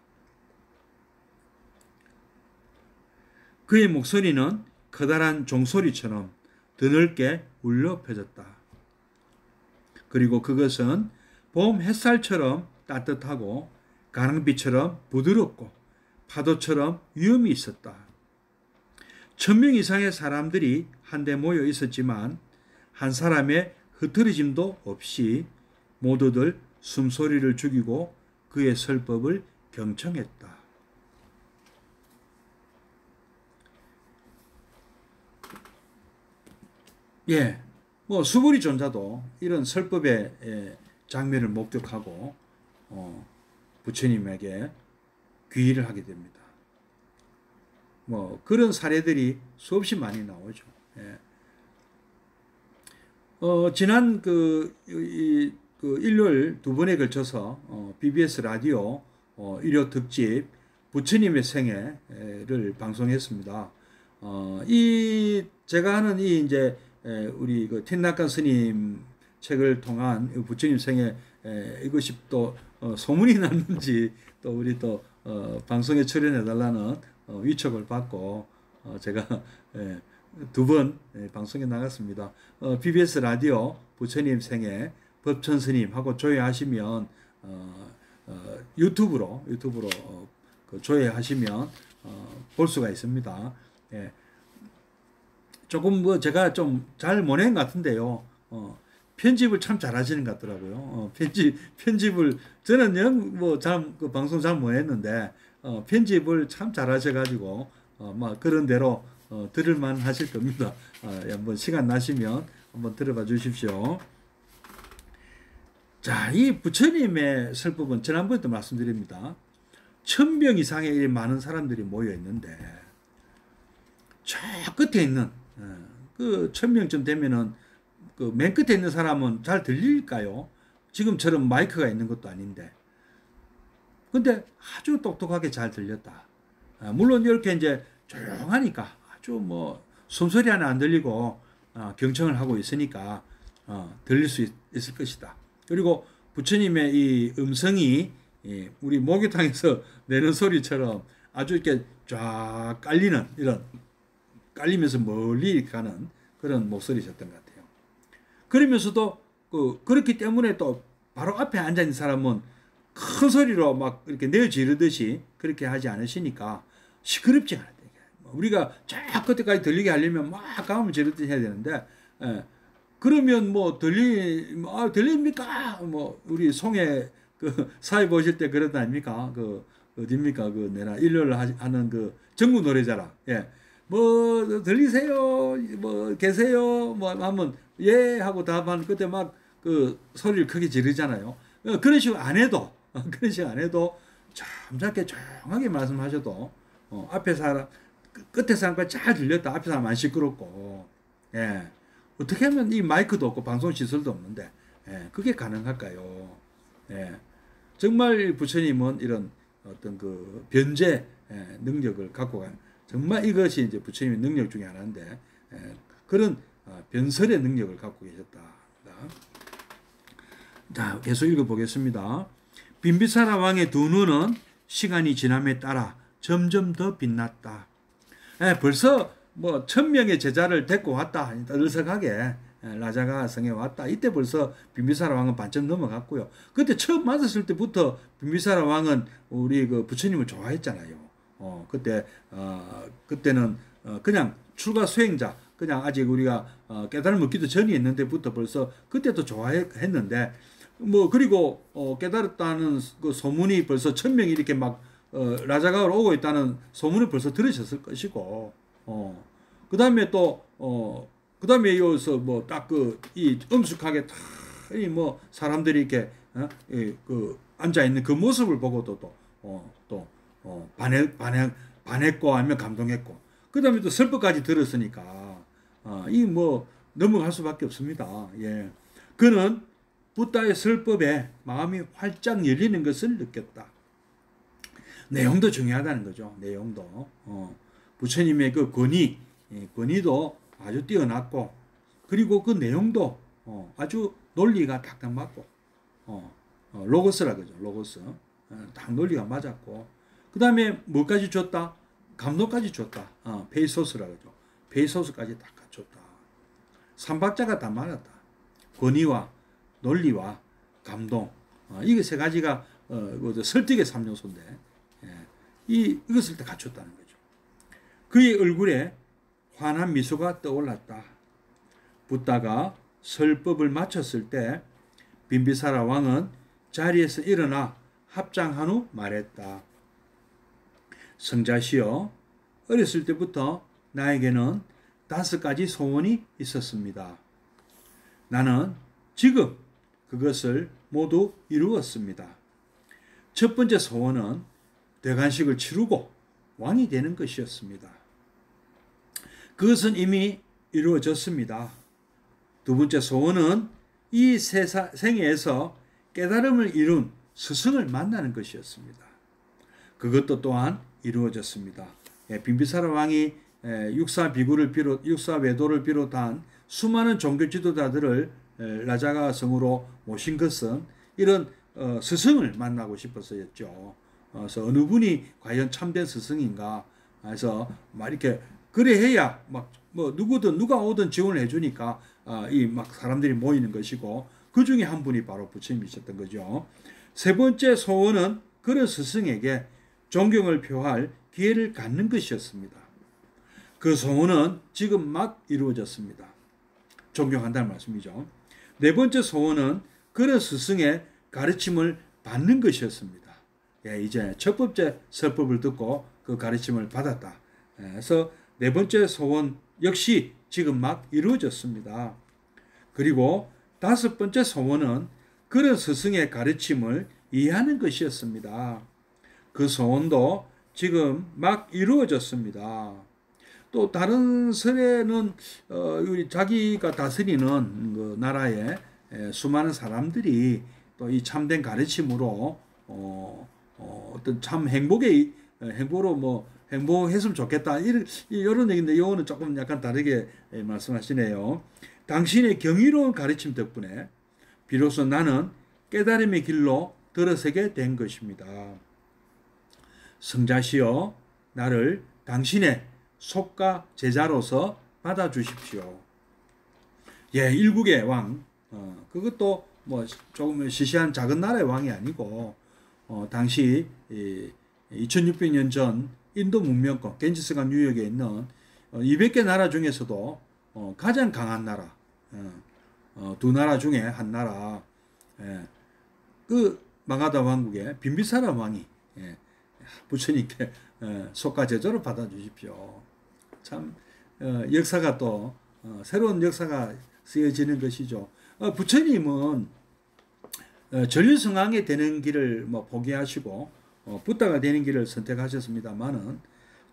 그의 목소리는 커다란 종소리처럼 드넓게 울려 퍼졌다. 그리고 그것은 봄 햇살처럼 따뜻하고 가랑비처럼 부드럽고 파도처럼 위험이 있었다. 1000명 이상의 사람들이 한데 모여 있었지만 한 사람의 흐트러짐도 없이 모두들 숨소리를 죽이고 그의 설법을 경청했다. 예, 수부리 존자도 이런 설법의 장면을 목격하고 부처님에게 귀의를 하게 됩니다. 그런 사례들이 수없이 많이 나오죠. 예. 지난 이 그 일요일 두 번에 걸쳐서 BBS 라디오 일요 특집 부처님의 생애를 방송했습니다. 이 제가 하는 이 이제 우리 그 틴낙간 스님 책을 통한 부처님 생애 이것이 또 소문이 났는지 또 우리 또 방송에 출연해 달라는 위촉을 받고 제가 두 번 방송에 나갔습니다. BBS 라디오 부처님 생애 법천 스님하고 조회하시면 유튜브로 그 조회하시면 볼 수가 있습니다. 예. 조금 뭐 제가 좀 잘 못 낸 것 같은데요. 편집을 참 잘하시는 것 같더라고요. 편집을 저는 뭐 잘 그 방송 잘 못 했는데 편집을 참 잘하셔가지고 막 그런 대로 들을만 하실 겁니다. 한번 시간 나시면 한번 들어봐 주십시오. 자, 이 부처님의 설법은 지난번에도 말씀드립니다. 1000명 이상의 많은 사람들이 모여 있는데 저 끝에 있는 그 1000명쯤 되면은 그 맨 끝에 있는 사람은 잘 들릴까요? 지금처럼 마이크가 있는 것도 아닌데. 근데 아주 똑똑하게 잘 들렸다. 물론 이렇게 이제 조용하니까 아주 뭐 숨소리 하나 안 들리고 경청을 하고 있으니까 들릴 수 있을 것이다. 그리고 부처님의 이 음성이 우리 목욕탕에서 내는 소리처럼 아주 이렇게 쫙 깔리는 이런 깔리면서 멀리 가는 그런 목소리셨던 것 같아요. 그러면서도 그렇기 때문에 또 바로 앞에 앉아 있는 사람은 큰 소리로 막 이렇게 내어 지르듯이 그렇게 하지 않으시니까 시끄럽지 않아요. 우리가 쫙 그때까지 들리게 하려면 막 가면 지르듯이 해야 되는데 그러면 뭐 들립니까? 뭐 우리 송해 그 사회 보실 때 그러다 아닙니까? 그 어딥니까? 그 내가 일요일 하는 그 전국 노래자랑. 예. 뭐 들리세요? 뭐 계세요? 뭐 하면 예 하고 답하는 그때 막 그 소리를 크게 지르잖아요. 그런 식으로 안 해도 잠잠하게 조용하게 말씀하셔도 앞에 사람 끝에 사람까지 잘 들렸다. 앞에 사람 안 시끄럽고. 예. 어떻게 하면 이 마이크도 없고 방송 시설도 없는데 그게 가능할까요? 예. 정말 부처님은 이런 어떤 그 변제 능력을 갖고 간 정말 이것이 이제 부처님의 능력 중에 하나인데 그런 변설의 능력을 갖고 계셨다. 자, 계속 읽어보겠습니다. 빈비사라 왕의 두 눈은 시간이 지남에 따라 점점 더 빛났다. 벌써 뭐 1000명의 제자를 데리고 왔다. 떠들썩하게 라자가 성에 왔다. 이때 벌써 빈비사라 왕은 반쯤 넘어갔고요. 그때 처음 맞았을 때부터 빈비사라 왕은 우리 그 부처님을 좋아했잖아요. 그때는 그냥 출가 수행자, 그냥 아직 우리가 깨달음 얻기도 전이었는데부터 벌써 그때도 좋아했는데 뭐 그리고 깨달았다는 그 소문이 벌써 1000명이 이렇게 막 라자가로 오고 있다는 소문을 벌써 들으셨을 것이고 그 다음에 이어서 뭐 딱 이 엄숙하게 다 이 뭐 사람들이 이렇게 그 앉아 있는 그 모습을 보고도 또 반했고 아니면 감동했고 그 다음에 또 설법까지 들었으니까 이 뭐 넘어갈 수밖에 없습니다. 예, 그는 부다의 설법에 마음이 활짝 열리는 것을 느꼈다. 내용도 중요하다는 거죠. 내용도 부처님의 그 권위도 아주 뛰어났고 그리고 그 내용도 아주 논리가 탁탁 맞고 로고스라 그러죠. 로고스 딱 논리가 맞았고 그 다음에 뭐까지 줬다? 감동까지 줬다. 페이소스라 그러죠. 페이소스까지 다 갖췄다. 삼박자가 다 맞았다. 권위와 논리와 감동 이게 세 가지가 설득의 3요소인데 이것을 다 갖췄다는 거죠. 그의 얼굴에 환한 미소가 떠올랐다. 붓다가 설법을 마쳤을 때 빈비사라 왕은 자리에서 일어나 합장한 후 말했다. 성자시여, 어렸을 때부터 나에게는 5가지 소원이 있었습니다. 나는 지금 그것을 모두 이루었습니다. 첫 번째 소원은 대관식을 치르고 왕이 되는 것이었습니다. 그것은 이미 이루어졌습니다. 두 번째 소원은 이 생애에서 깨달음을 이룬 스승을 만나는 것이었습니다. 그것도 또한 이루어졌습니다. 빈비사라 왕이 육사외도를 비롯한 수많은 종교 지도자들을 라자가 성으로 모신 것은 이런 스승을 만나고 싶어서였죠. 그래서 어느 분이 과연 참된 스승인가 해서 막 이렇게 그래 해야 막 뭐 누구든 누가 오든 지원을 해주니까 이 막 사람들이 모이는 것이고 그 중에 한 분이 바로 부처님이셨던 거죠. 세 번째 소원은 그런 스승에게 존경을 표할 기회를 갖는 것이었습니다. 그 소원은 지금 막 이루어졌습니다. 존경한다는 말씀이죠. 네 번째 소원은 그런 스승의 가르침을 받는 것이었습니다. 이제 첫 번째 설법을 듣고 그 가르침을 받았다. 그래서 네 번째 소원 역시 지금 막 이루어졌습니다. 그리고 다섯 번째 소원은 그런 스승의 가르침을 이해하는 것이었습니다. 그 소원도 지금 막 이루어졌습니다. 또 다른 설에는 자기가 다스리는 그 나라의 수많은 사람들이 또 이 참된 가르침으로 어떤 참 행보로 뭐 행복했으면 좋겠다 이런 얘기인데 이거는 조금 약간 다르게 말씀하시네요. 당신의 경이로운 가르침 덕분에 비로소 나는 깨달음의 길로 들어서게 된 것입니다. 성자시여 나를 당신의 속가 제자로서 받아주십시오. 일국의 왕 그것도 뭐 조금 시시한 작은 나라의 왕이 아니고 당시 2600년 전 인도 문명권 겐지스강 유역에 있는 200개 나라 중에서도 가장 강한 나라 두 나라 중에 한 나라 그 마가다 왕국의 빈비사라 왕이 부처님께 속가 제조를 받아주십시오. 참 역사가 또 새로운 역사가 쓰여지는 것이죠. 부처님은 전류성황에 되는 길을 뭐 포기하시고 붓다가 되는 길을 선택하셨습니다만은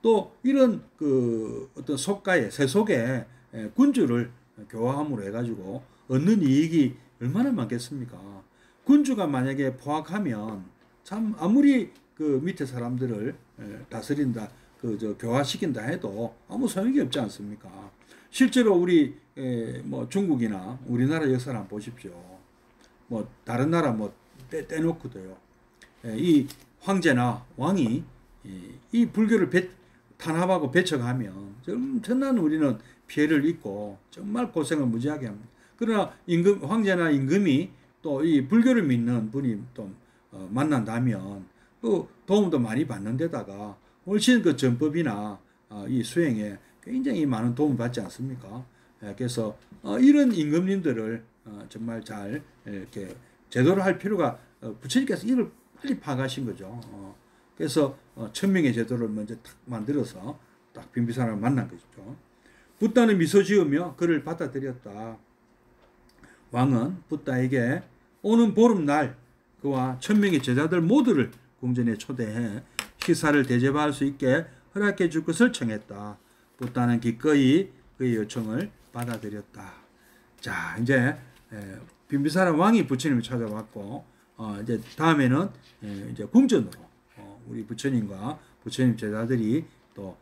또 이런 그 어떤 속가에 세속에 군주를 교화함으로 해가지고 얻는 이익이 얼마나 많겠습니까? 군주가 만약에 포악하면 참 아무리 그 밑에 사람들을 다스린다, 교화시킨다 해도 아무 소용이 없지 않습니까? 실제로 우리 뭐 중국이나 우리나라 역사를 한번 보십시오. 뭐 다른 나라 뭐 떼놓고도요. 이 황제나 왕이 이 불교를 탄압하고 배척하면 엄청난 우리는 피해를 입고 정말 고생을 무지하게 합니다. 그러나 황제나 임금이 또 이 불교를 믿는 분이 또 만난다면 또 도움도 많이 받는 데다가 훨씬 그 전법이나 이 수행에 굉장히 많은 도움을 받지 않습니까? 그래서 이런 임금님들을 정말 잘 이렇게 제도를 할 필요가 부처님께서 이걸 빨리 파악하신 거죠. 그래서 1000명의 제도를 먼저 딱 만들어서 딱 빈비사람을 만난 것이죠. 붓다는 미소 지으며 그를 받아들였다. 왕은 붓다에게 오는 보름날 그와 1000명의 제자들 모두를 궁전에 초대해 식사를 대접할 수 있게 허락해 줄 것을 청했다. 붓다는 기꺼이 그의 요청을 받아들였다. 자, 이제 빈비사라 왕이 부처님을 찾아왔고 이제 다음에는 이제 궁전으로 우리 부처님과 부처님 제자들이 또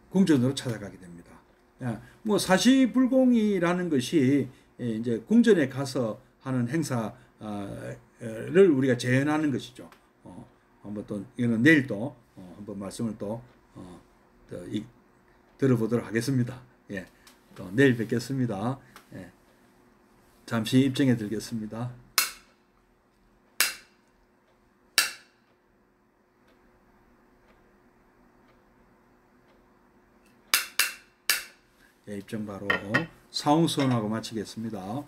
궁전으로 찾아가게 됩니다. 뭐 사시불공이라는 것이 이제 궁전에 가서 하는 행사를 우리가 재현하는 것이죠. 한번 또 이거는 내일 또 한번 말씀을 또 들어보도록 하겠습니다. 또 내일 뵙겠습니다. 잠시 입장에 들겠습니다. 입장 바로 사홍선하고 마치겠습니다.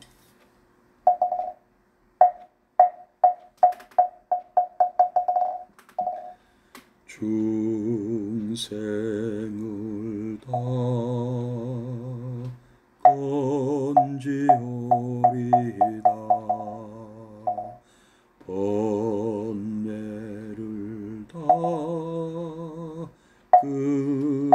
중생을 다 건지오리다 번뇌를 다 끊으오리다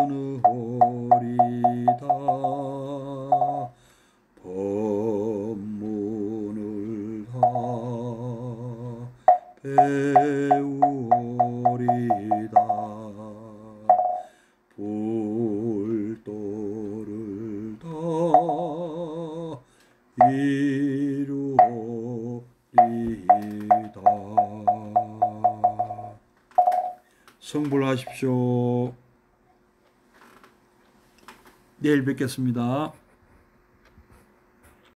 배우리다. 불도를 다 이루리다. 성불하십시오. 내일 뵙겠습니다.